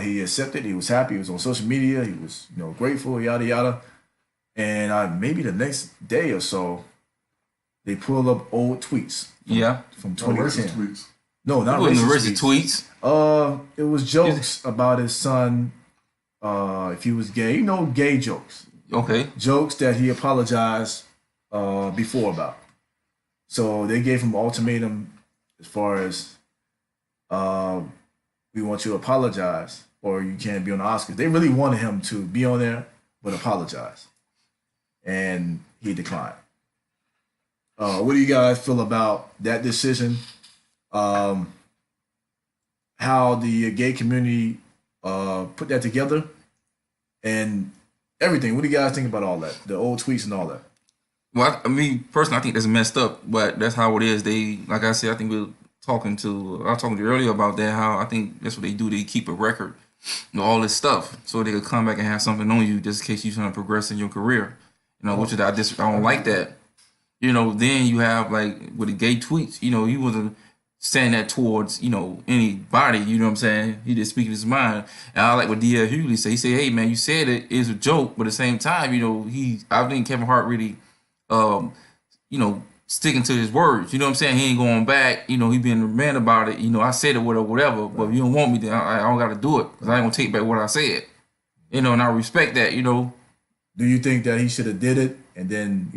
He accepted. He was happy. He was on social media. He was, grateful, yada, yada. And maybe the next day or so, they pulled up old tweets. From 2010. Tweets. No, not racist tweets. It was jokes about his son, if he was gay. Gay jokes. Okay. Jokes that he apologized before about. So they gave him an ultimatum as far as we want you to apologize or you can't be on the Oscars. They really wanted him to be on there but apologize. And he declined. What do you guys feel about that decision? How the gay community put that together and everything. What do you guys think about all that? The old tweets and all that? Well, I mean, personally, I think that's messed up, but that's how it is. They, like I said, I think I was talking to you earlier about that, how I think that's what they do. They keep a record of all this stuff so they could come back and have something on you just in case you're trying to progress in your career. Which I don't like that. Then you have, like, with the gay tweets, he wasn't saying that towards, anybody, you know what I'm saying? He just speaking his mind. And I like what D.L. Hughley said. He said, hey, man, you said it's a joke, but at the same time, I think Kevin Hart really, sticking to his words. You know what I'm saying? He ain't going back. He being a man about it. I said it, whatever. But if you don't want me, then I don't got to do it. Because I ain't going to take back what I said. And I respect that, Do you think that he should have did it and then,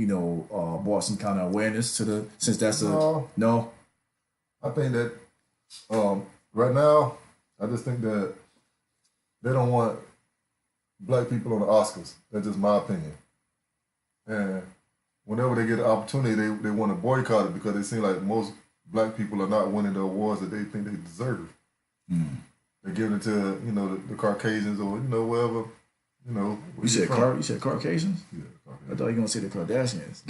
brought some kind of awareness to since that's no? I think that right now, I just think that they don't want black people on the Oscars. That's just my opinion. And whenever they get an opportunity, they want to boycott it because it seems like most black people are not winning the awards that they think they deserve. They're giving it to the Caucasians or whatever. You said Caucasians? Yeah, Caucasians. I thought you were gonna say the Kardashians.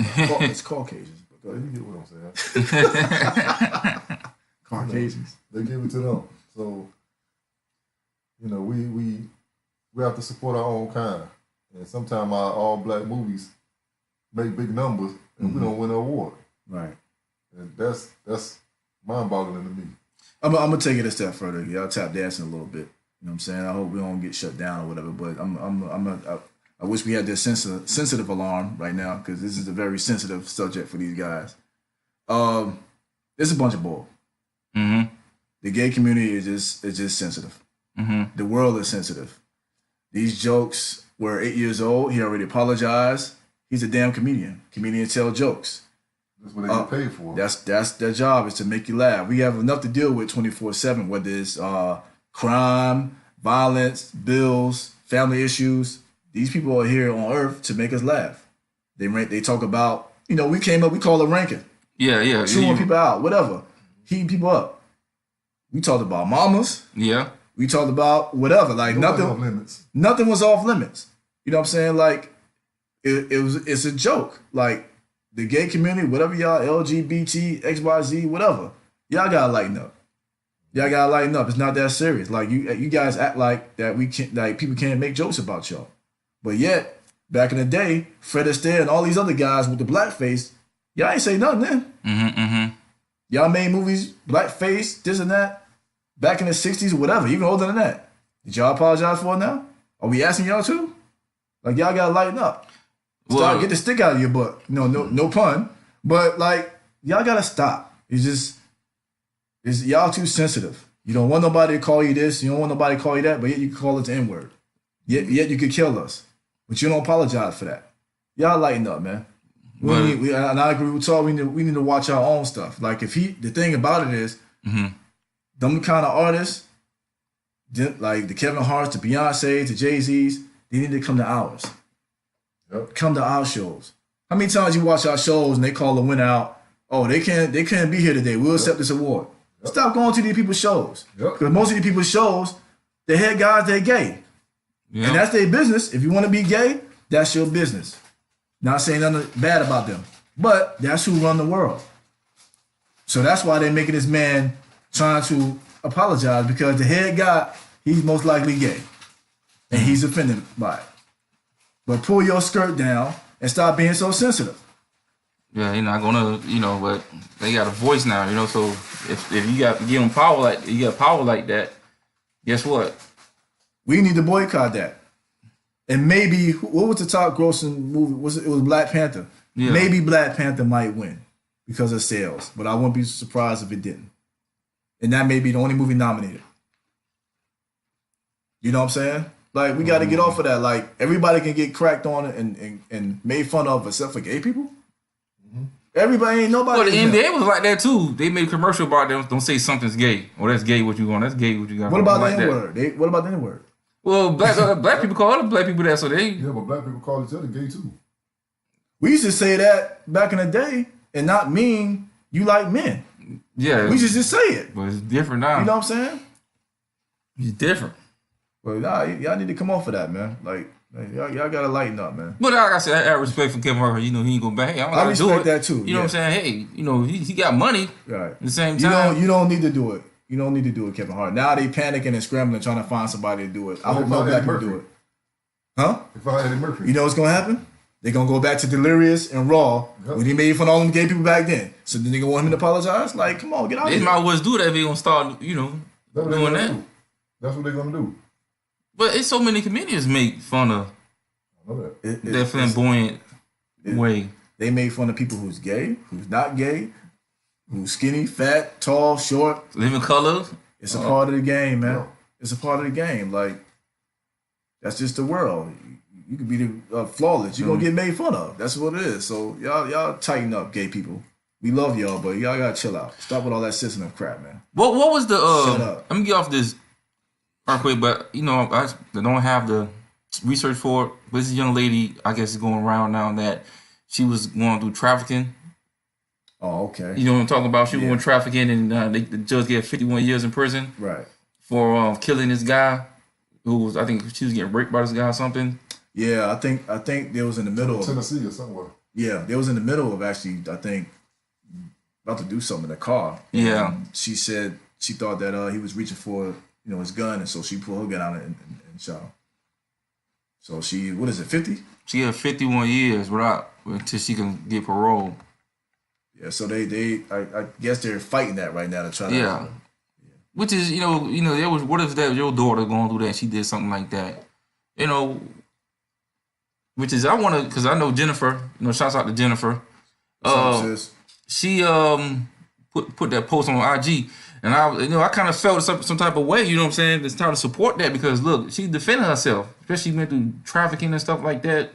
It's Caucasians. You get what I'm saying? Caucasians. They give it to them. So we have to support our own kind. And sometimes our all black movies make big numbers and we don't win an award. Right. And that's mind-boggling to me. I'm gonna take it a step further. Y'all tap dancing a little bit. You know what I'm saying? I hope we don't get shut down or whatever. But I wish we had this sensitive alarm right now because this is a very sensitive subject for these guys. It's a bunch of bull. Mm-hmm. The gay community is just sensitive. Mm-hmm. The world is sensitive. These jokes were 8 years old. He already apologized. He's a damn comedian. Comedians tell jokes. That's what they get paid for. That's their job is to make you laugh. We have enough to deal with 24/7, whether it's crime, violence, bills, family issues. These people are here on Earth to make us laugh. They talk about, we call it ranking. Yeah. Chewing people out, whatever. Heating people up. We talked about mamas. Yeah. We talked about whatever. Like nothing was off limits. You know what I'm saying? Like it's a joke. Like the gay community, whatever y'all, LGBT, XYZ, whatever, y'all gotta lighten up. Y'all gotta lighten up. It's not that serious. Like you guys act like that we can't, like people can't make jokes about y'all. But yet, back in the day, Fred Astaire and all these other guys with the blackface, y'all ain't say nothing then. Mm-hmm. Y'all made movies, blackface, this and that, back in the 60s or whatever, even older than that. Did y'all apologize for it now? Are we asking y'all to? Like, y'all gotta lighten up. Stop, get the stick out of your butt. No pun. But, like, y'all gotta stop. It's y'all too sensitive. You don't want nobody to call you this, you don't want nobody to call you that, but yet you can call it the N-word. Yet you could kill us. But you don't apologize for that. Y'all lighten up, man. And I agree with Todd. We need to watch our own stuff. Like the thing about it is, them kind of artists, like the Kevin Harts, the Beyonce, the Jay-Z's, they need to come to ours. Yep. Come to our shows. How many times you watch our shows and they call the winner out? Oh, they can't be here today. We'll accept this award. Yep. Stop going to these people's shows. Because most of these people's shows, the head guys, they're gay. Yep. And that's their business. If you want to be gay, that's your business. Not saying nothing bad about them. But that's who run the world. So that's why they're making this man trying to apologize, because the head guy, he's most likely gay. And he's offended by it. But pull your skirt down and stop being so sensitive. Yeah, you're not gonna, but they got a voice now, so if you got to give them power like that, guess what? We need to boycott that. And maybe, what was the top grossing movie? It was Black Panther. Yeah. Maybe Black Panther might win because of sales, but I wouldn't be surprised if it didn't. And that may be the only movie nominated. You know what I'm saying? Like, we got to get off of that. Like, everybody can get cracked on and made fun of except for gay people. Mm-hmm. Everybody ain't nobody. Well, the NBA was like that too. They made a commercial about them. Don't say something's gay. Or that's gay what you going. That's gay what you got. What about the N-word? What about the N-word? Well, black people call other black people that, so they... Yeah, but black people call each other gay too. We used to say that back in the day and not mean you like men. Yeah. We just say it. But it's different now. You know what I'm saying? It's different. Well, nah, y'all need to come off of that, man. Like, y'all gotta lighten up, man. But like I said, I have respect for Kevin Hart. He ain't go back. I respect that too. You know what I'm saying? Hey, he got money. Right. At the same time. You don't need to do it. You don't need to do it, Kevin Hart. Now they panicking and scrambling trying to find somebody to do it. I hope no black people do it. Huh? If I had Eddie Murphy. You know what's gonna happen? They're gonna go back to Delirious and Raw when he made fun of all them gay people back then. So then they gonna want him to apologize? Like, come on, get out of here. They might well do that if they gonna start, doing that. That's what they're gonna do. But it's so many comedians make fun of that flamboyant way. They made fun of people who's gay, who's not gay, who's skinny, fat, tall, short. Living color. It's a part of the game, man. Yeah. It's a part of the game. Like, that's just the world. You could be flawless. You're gonna get made fun of. That's what it is. So y'all tighten up, gay people. We love y'all, but y'all gotta chill out. Stop with all that sensitive crap, man. What was the let me get off this real quick, but I don't have the research for it. But this young lady, I guess, is going around now that she was going through trafficking. Oh, okay. You know what I'm talking about? She was going trafficking, and the judge gave 51 years in prison. Right. For killing this guy, I think she was getting raped by this guy or something. Yeah, I think they was in the middle of Tennessee or somewhere. Yeah, they was in the middle of actually, I think, about to do something in the car. Yeah. And she said she thought that he was reaching for his gun, and so she pulled her gun out and shot him. So she, what is it, 50? She had 51 years until she can get parole. Yeah, so I guess they're fighting that right now to try to. Yeah. Which is, there was, what if that was your daughter going through that and she did something like that? Which is, I want to, because I know Jennifer, shouts out to Jennifer. She put that post on IG, and I kind of felt some type of way, you know what I'm saying? It's time to support that because, look, she's defending herself, especially went through trafficking and stuff like that,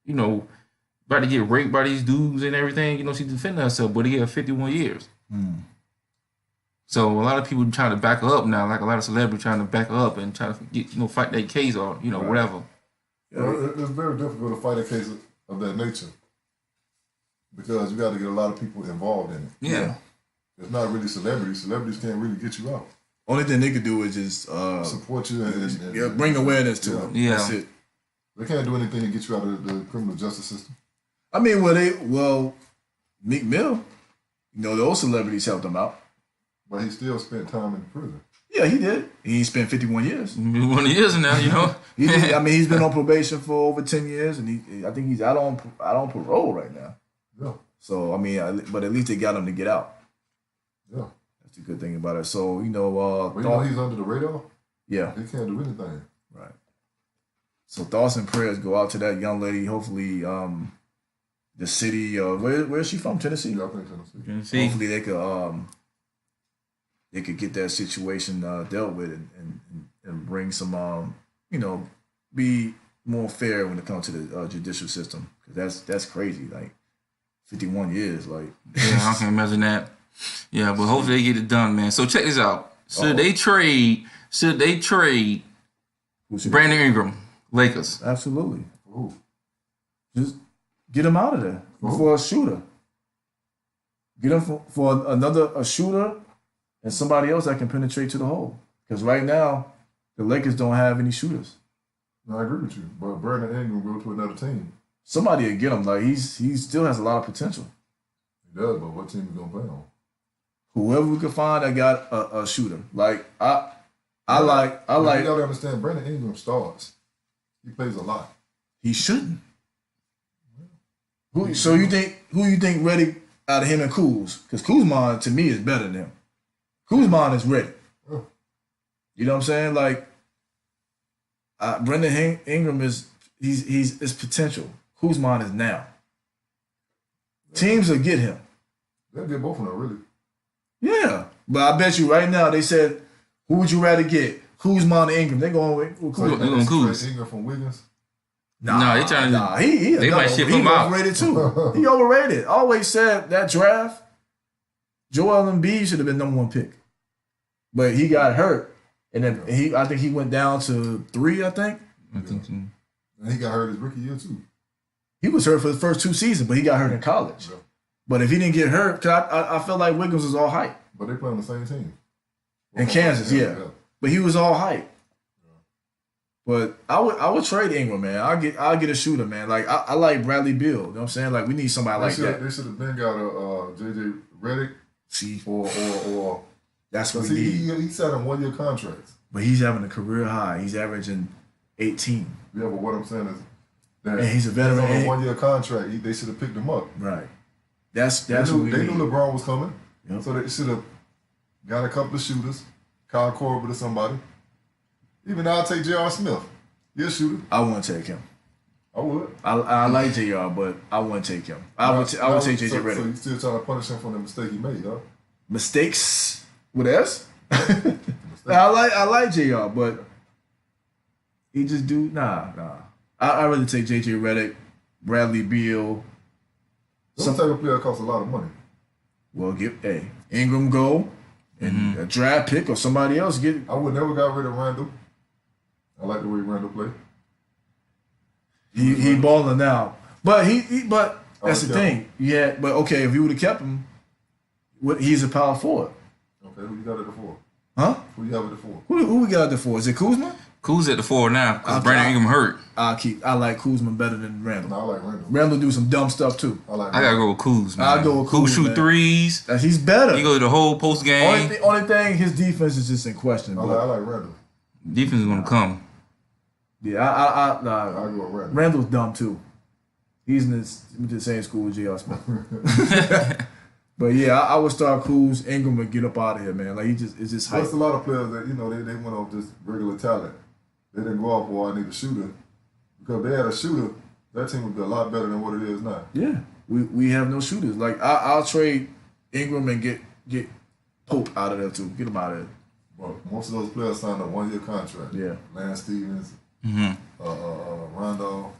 about to get raped by these dudes and everything, she's defending herself, but he had 51 years. So a lot of people trying to back her up now, like a lot of celebrities trying to back her up and trying to get, fight that case or, right. Whatever. It's very difficult to fight a case of that nature because you got to get a lot of people involved in it. Yeah. It's not really celebrities. Celebrities can't really get you out. Only thing they could do is just support you and bring awareness to it. Yeah. That's it. They can't do anything to get you out of the criminal justice system. I mean, Meek Mill, those celebrities helped him out. But he still spent time in prison. Yeah, he did. He spent 51 years. 51 years now, He did, he's been on probation for over 10 years, and I think he's out on parole right now. Yeah. So, but at least they got him to get out. Yeah. That's the good thing about it. So, but he's under the radar? Yeah. He can't do anything. Right. So thoughts and prayers go out to that young lady. Hopefully, the city, where is she from? Tennessee? Yeah, I think Tennessee. Hopefully they could get that situation dealt with and bring some, be more fair when it comes to the judicial system. Because that's crazy. Like 51 years, like. Yeah, I can imagine that. Yeah, but hopefully they get it done, man. So check this out. Should they trade Brandon Ingram, Lakers? Absolutely. Ooh. Just get him out of there for a shooter. Get him for a shooter and somebody else that can penetrate to the hole. Because right now, the Lakers don't have any shooters. No, I agree with you. But Brandon Ingram go to another team. Somebody will get him. Like he still has a lot of potential. He does, but what team is gonna play on? Whoever we can find that got a shooter. Like I You like. gotta understand, Brandon Ingram starts. He plays a lot. He shouldn't. Who you think ready out of him and Kuz? Because Kuzma to me is better than him. Kuzma is ready. You know what I'm saying? Like Brandon Ingram is potential. Kuzma is now. Teams will get him. They'll get both of them, really. Yeah, but I bet you right now they said, who would you rather get? Kuzma and Ingram? They're going with Kuz. Ingram from Wiggins. Nah, they trying to. They might ship him out. He overrated too. He overrated. I always said that draft, Joel Embiid should have been number 1 pick, but he got hurt, and then I think he went down to 3. I think so. And he got hurt his rookie year too. He was hurt for the first 2 seasons, but he got hurt in college. Yeah. But if he didn't get hurt, cause I felt like Wiggins was all hype. But they play on the same team. In Kansas, yeah. But he was all hype. But I would trade Ingram, man. I'll get a shooter, man. Like I like Bradley Beal. You know what I'm saying? Like we need somebody like that. They should have been got a JJ Redick. See, or that's what we need. He signed a 1-year contract. But he's having a career high. He's averaging 18. Yeah, but what I'm saying is that and he's a veteran. On a 1-year contract. They should have picked him up. Right. That's they what we knew need. LeBron was coming, yep. So they should have got a couple of shooters, Kyle Korver or somebody. Even I'll take J.R. Smith. He's a shooter. I wouldn't take him. I would. I like J.R., but I wouldn't take him. I would take J.J. Redick. So you still trying to punish him for the mistake he made, huh? Mistakes with S? I like J.R., but he just nah. I'd rather take J.J. Redick, Bradley Beal. Some type of player costs a lot of money. Well, Ingram go and a draft pick or somebody else get it. I would never got rid of Randall. I like the way Randall play. He balling now, but but that's the thing. Yeah, but okay, if you would have kept him, he's a power forward. Okay, who you got at the 4? Huh? Who you have at the 4? Who we got at the 4? Is it Kuzma? Kuz at the 4 now because Brandon Ingram hurt. I like Kuzma better than Randall. No, I like Randall. Randall do some dumb stuff too. I gotta go with Kuz, man. I'll go with Kuz, shoot man. threes. He's better. He go to the whole post game. Only thing, his defense is just in question. I like Randall. Defense is gonna come. Yeah, I'll go with Randall. Randall's dumb too. He's in the same school with J.R. Smith. But yeah, I would start Kuz. Ingram would get up out of here, man. Like it's just hype. There's a lot of players that they went off just regular talent. They didn't go off, I need a shooter. Because if they had a shooter, that team would be a lot better than what it is now. Yeah, we have no shooters. Like I'll trade Ingram and get Pope out of there too. Get him out of there. But most of those players signed a 1-year contract. Yeah. Lance Stevens, Rondo,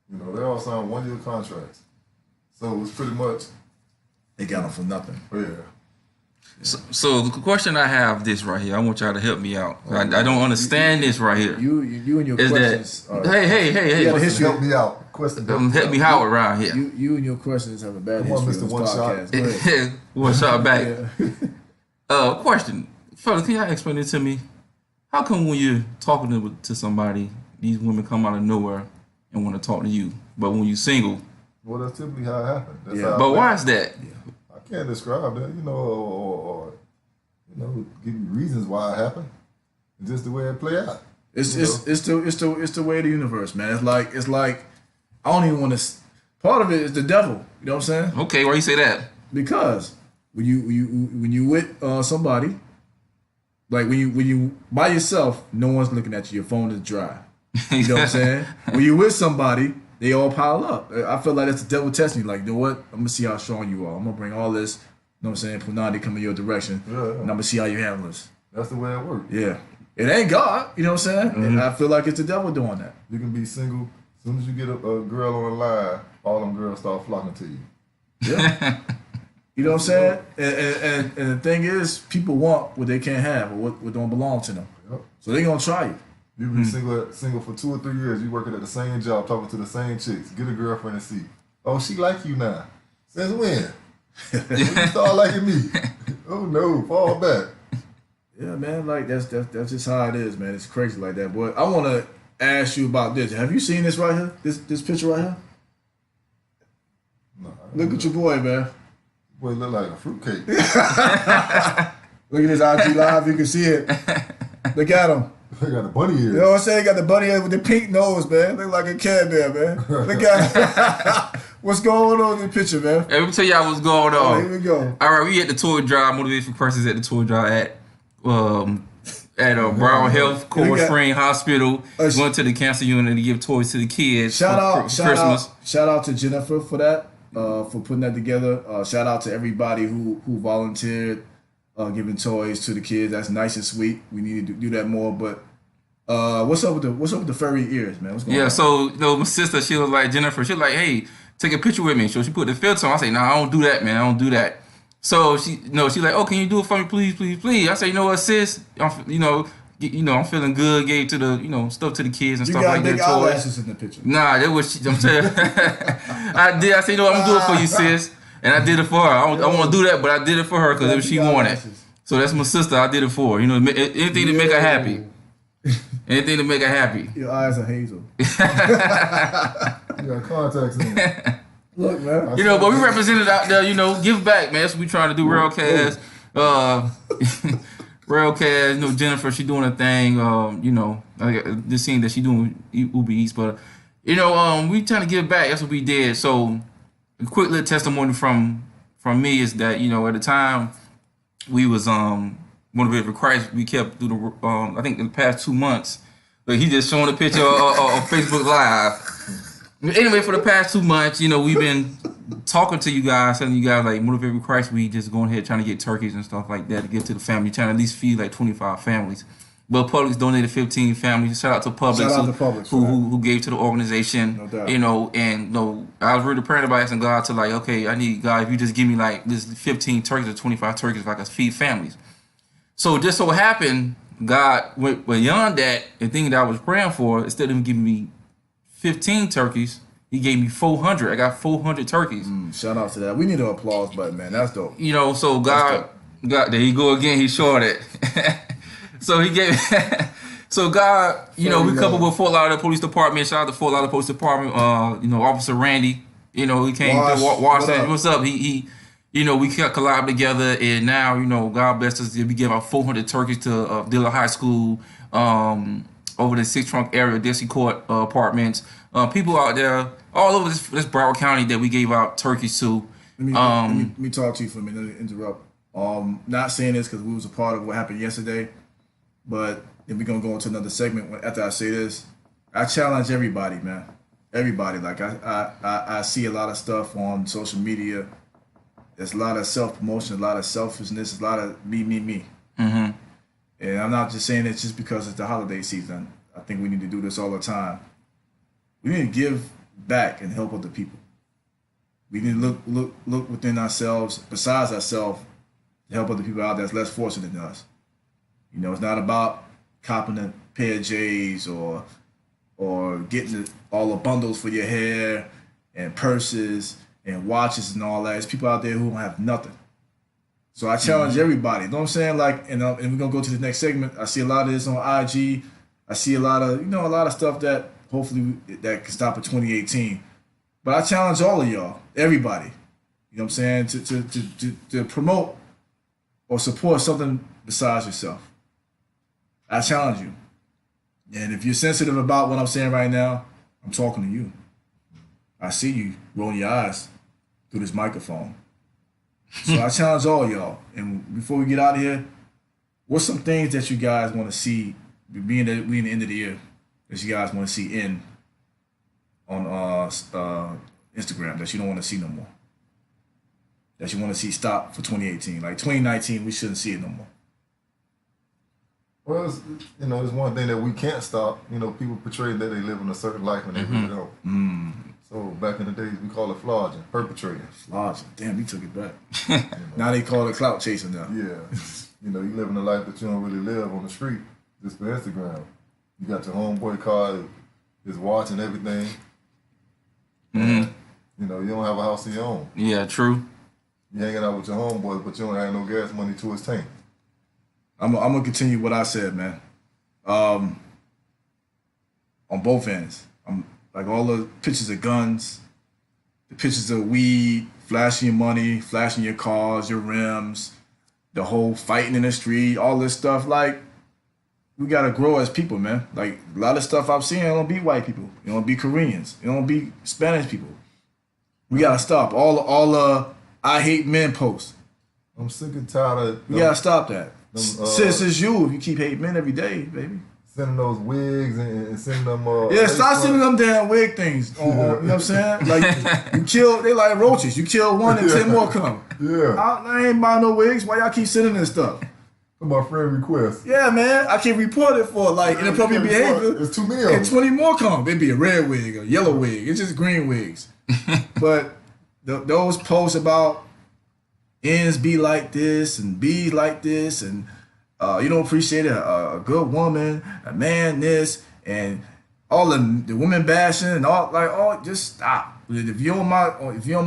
they all signed 1-year contracts. So it was pretty much they got them for nothing. Yeah. So the question I have this right here. I want y'all to help me out. I don't understand this right here. You and your questions. Hey. Help me out. Question. Help me out around here. You and your questions have a bad history on this podcast. One shot back. Question. Fellas, can y'all explain it to me? How come when you're talking to somebody, these women come out of nowhere and want to talk to you, but when you're single? Well, that's typically how it happens. That's But why is that? I can't describe that, or give you reasons why it happened. It's just the way it play out. It's the way of the universe, man. It's like I don't even want to. Part of it is the devil. You know what I'm saying? Okay, why you say that? Because when you with somebody, like when you by yourself, no one's looking at you. Your phone is dry. You know what I'm saying? When you with somebody, they all pile up. I feel like that's the devil testing you. Like, you know what? I'm gonna see how strong you are. I'm gonna bring all this. You know what I'm saying? Punani come in your direction, and I'm gonna see how you handle this. That's the way it works. Yeah, it ain't God. You know what I'm saying? And I feel like it's the devil doing that. You can be single. As soon as you get a girl on the line, all them girls start flocking to you. Yeah. You know what I'm saying? And the thing is, people want what they can't have or what don't belong to them. Yep. So they gonna try you. You be single for 2 or 3 years. You working at the same job, talking to the same chicks. Get a girlfriend and see. Oh, she like you now. Since when? When you start liking me? Oh no, fall back. Yeah, man. Like that's just how it is, man. It's crazy like that. But I want to ask you about this. Have you seen this right here? This picture right here? No, Look at your boy, man. Boy, look like a fruitcake. Look at his IG live. You can see it. Look at him. They got the bunny ears. You know what I'm saying? He got the bunny ears with the pink nose, man. Look like a cat there, man. Look at what's going on in the picture, man. Let me tell y'all what's going on. Here we go. All right, we at the toy drive. Motivation Crisis at the toy drive at Brown Health Cold Spring Hospital. Went to the cancer unit to give toys to the kids. Shout out Christmas. Shout out to Jennifer for that, for putting that together. Shout out to everybody who volunteered, giving toys to the kids. That's nice and sweet. We need to do that more. But what's up with the furry ears, man? What's going on? So my sister, she was like, Jennifer, she was like, hey, take a picture with me. So she put the filter on. I say, nah, I don't do that, man. I don't do that. So she's like, oh, can you do it for me, please, please, please? I say, you know what, sis? I'm feeling good. Gave to the, stuff to the kids and stuff like that. You got big eyelashes in the picture. Nah, that was. I'm saying, I did. I said, you know what, I'm gonna do it for you, sis. And I did it for her. I want to do that, but I did it for her because she wanted. So that's my sister. I did it for her. Anything to make her happy. Anything to make her happy. Your eyes are hazel. You got contacts in. Look, man. But we represented out there, give back, man. That's what we trying to do. Railcast. Railcast, Jennifer, she doing a thing, this scene that she doing Uber Eats, but, we trying to give back. That's what we did. So, a quick little testimony from me is that, at the time we was, Motivated for Christ, we kept through the, I think in the past 2 months, but he just showing a picture of Facebook Live. Anyway, for the past 2 months, we've been talking to you guys, telling you guys, like, Motivated for Christ, we just going ahead trying to get turkeys and stuff like that to give to the family, trying to at least feed like 25 families. But Publix donated 15 families. Shout out to Publix, who gave to the organization. No doubt. I was really praying about asking God to, like, okay, I need God, if you just give me like this 15 turkeys or 25 turkeys, if I can feed families. So just so happened, God went beyond that and thinking that I was praying for, instead of him giving me 15 turkeys, he gave me 400. I got 400 turkeys. Shout out to that. We need an applause button, man. That's dope. So God, there you go again. He showed it. So he gave. So God, we coupled with Fort Lauderdale Police Department. Shout out to Fort Lauderdale Police Department. Officer Randy. He came to watch that. What's up? He we kept collab together, and now God bless us. We give out 400 turkeys to Dillon High School. Over the Six Trunk area, Dixie Court apartments. People out there all over this Broward County that we gave out turkeys to. Let me talk to you for a minute. Let me interrupt. Not saying this because we was a part of what happened yesterday, but then we're gonna go into another segment after I say this. I challenge everybody, man. Everybody. Like I see a lot of stuff on social media. There's a lot of self-promotion, a lot of selfishness, a lot of me. Mm-hmm. And I'm not just saying it just because it's the holiday season. I think we need to do this all the time. We need to give back and help other people. We need to look within ourselves, besides ourselves, to help other people out that's less fortunate than us. You know, it's not about copping a pair of J's or getting all the bundles for your hair and purses and watches and all that. It's people out there who don't have nothing. So I challenge everybody. You know what I'm saying? Like, and we're gonna go to the next segment. I see a lot of this on IG. I see a lot of stuff that hopefully that can stop in 2018. But I challenge all of y'all, everybody. You know what I'm saying? To promote or support something besides yourself. I challenge you. And if you're sensitive about what I'm saying right now, I'm talking to you. I see you rolling your eyes through this microphone. So I challenge all y'all. And before we get out of here, what's some things that you guys want to see, being that we in the end of the year, that you guys want to see on Instagram that you don't want to see no more? That you want to see stop for 2018. Like 2019, we shouldn't see it no more. Well, there's one thing that we can't stop. People portray that they live in a certain life and they really don't. So back in the days, we call it flogging, perpetrating. Flogging. Damn, you took it back. Now they call it clout chasing now. Yeah. You living a life that you don't really live on the street, just for Instagram. You got your homeboy car, his watch and everything. Mm-hmm. You don't have a house of your own. Yeah, true. You hanging out with your homeboy, but you don't have no gas money to his tank. I'm gonna continue what I said, man. On both ends. Like all the pictures of guns, the pictures of weed, flashing your money, flashing your cars, your rims, the whole fighting in the street, all this stuff. Like, we gotta grow as people, man. Like, a lot of stuff I've seen, it don't be white people. It don't be Koreans. It don't be Spanish people. We gotta stop. All I hate men posts. I'm sick and tired of... We gotta stop that. Since it's you, if you keep hating men every day, baby. Sending those wigs and sending them... stop sending them damn wig things. You know what I'm saying? Like, you kill... They like roaches. You kill one and 10 more come. Yeah. I ain't buying no wigs. Why y'all keep sending this stuff? For my friend request. Yeah, man. I can report it for, like, inappropriate behavior. There's too many of them. And 20 more come. It'd be a red wig, a yellow wig. It's just green wigs. But those posts about ends be like this and be like this and... you don't appreciate a good woman, a man, this, and all the women bashing and all just stop. If you're on my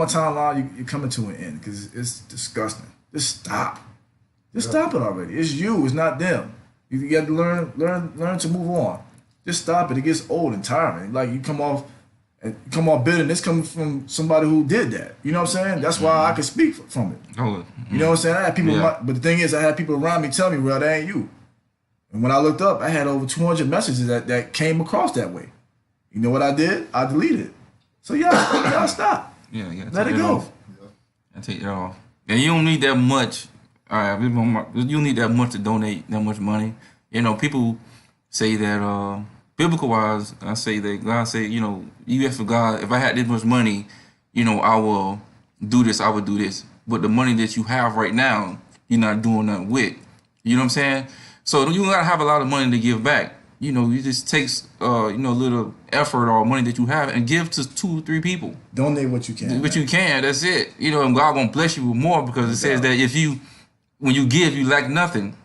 timeline, you're coming to an end because it's disgusting. Just stop. Just stop it already. It's you. It's not them. You got to learn to move on. Just stop it. It gets old and tiring. Like you come off bitter. And this comes from somebody who did that. You know what I'm saying? That's why I can speak from it. You know what I'm saying? I had people, but the thing is, I had people around me tell me, well, that ain't you. And when I looked up, I had over 200 messages that came across that way. You know what I did? I deleted it. So y'all stop. Yeah, let it go. I take it off. And you don't need that much. All right, you don't need that much to donate that much money. People say that biblical wise, I say that God say, you ask for God, if I had this much money, I will do this, I would do this. But the money that you have right now, you're not doing nothing with. You know what I'm saying? So you gotta have a lot of money to give back. It just takes a little effort or money that you have and give to 2 or 3 people. Donate what you can. What you can, that's it. And God gonna bless you with more because it says that when you give, you lack nothing.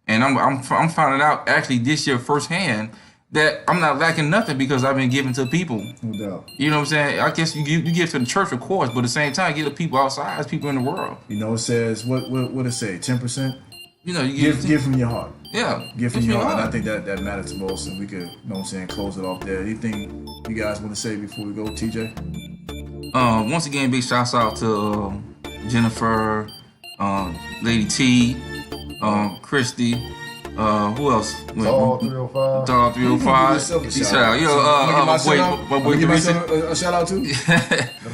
And I'm finding out actually this year firsthand that I'm not lacking nothing because I've been giving to people. No doubt. You know what I'm saying? I guess you give to the church, of course, but at the same time, give to people outside, as people in the world. It says, what it say, 10%? You give from your heart. Yeah. Give from your heart. And I think that matters most, and we could, close it off there. Anything you guys want to say before we go, TJ? Once again, big shouts out to Jennifer, Lady T, Christy. Who else? Tall 305. Tall 305. Shout out. My boy a shout out to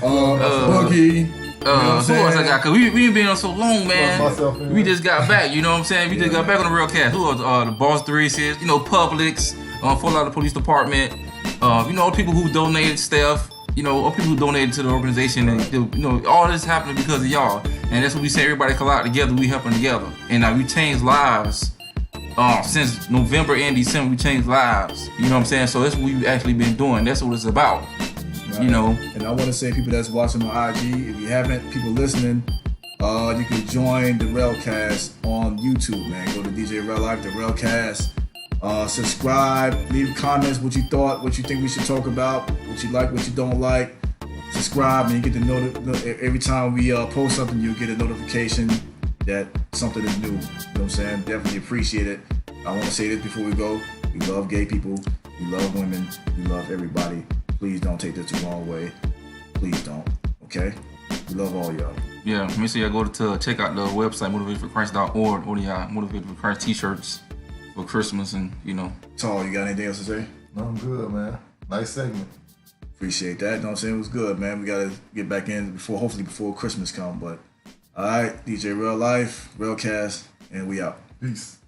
Boogie. Who else I got? Cause we ain't been on so long, man. Myself, We just got back. You know what I'm saying? We just got back on the real cast. Who else? The Boss 3 says, Publix, Fort Lauderdale Police Department. People who donated stuff. All people who donated to the organization, and all this happening because of y'all. And that's what we say. Everybody collide together. We helping together, and we changed lives. Since November and December, we changed lives. You know what I'm saying? So that's what we've actually been doing. That's what it's about. Right. And I want to say, people that's watching on IG, if you haven't, people listening, you can join the Railcast on YouTube, man. Go to DJ Rail Life, the Railcast. Subscribe, leave comments what you thought, what you think we should talk about, what you like, what you don't like. Subscribe, and you get the every time we post something, you get a notification that something is new. You know what I'm saying? Definitely appreciate it. I want to say this before we go. We love gay people. We love women. We love everybody. Please don't take this the wrong way. Please don't. Okay? We love all y'all. Yeah, make sure y'all go to check out the website, motivatedforchrist.org, or the Motivated for Christ t-shirts for Christmas, and Tall, you got anything else to say? No, I'm good, man. Nice segment. Appreciate that. You know what I'm saying? It was good, man. We gotta get back in hopefully before Christmas come. But all right, DJ Real Life, Realcast, and we out. Peace.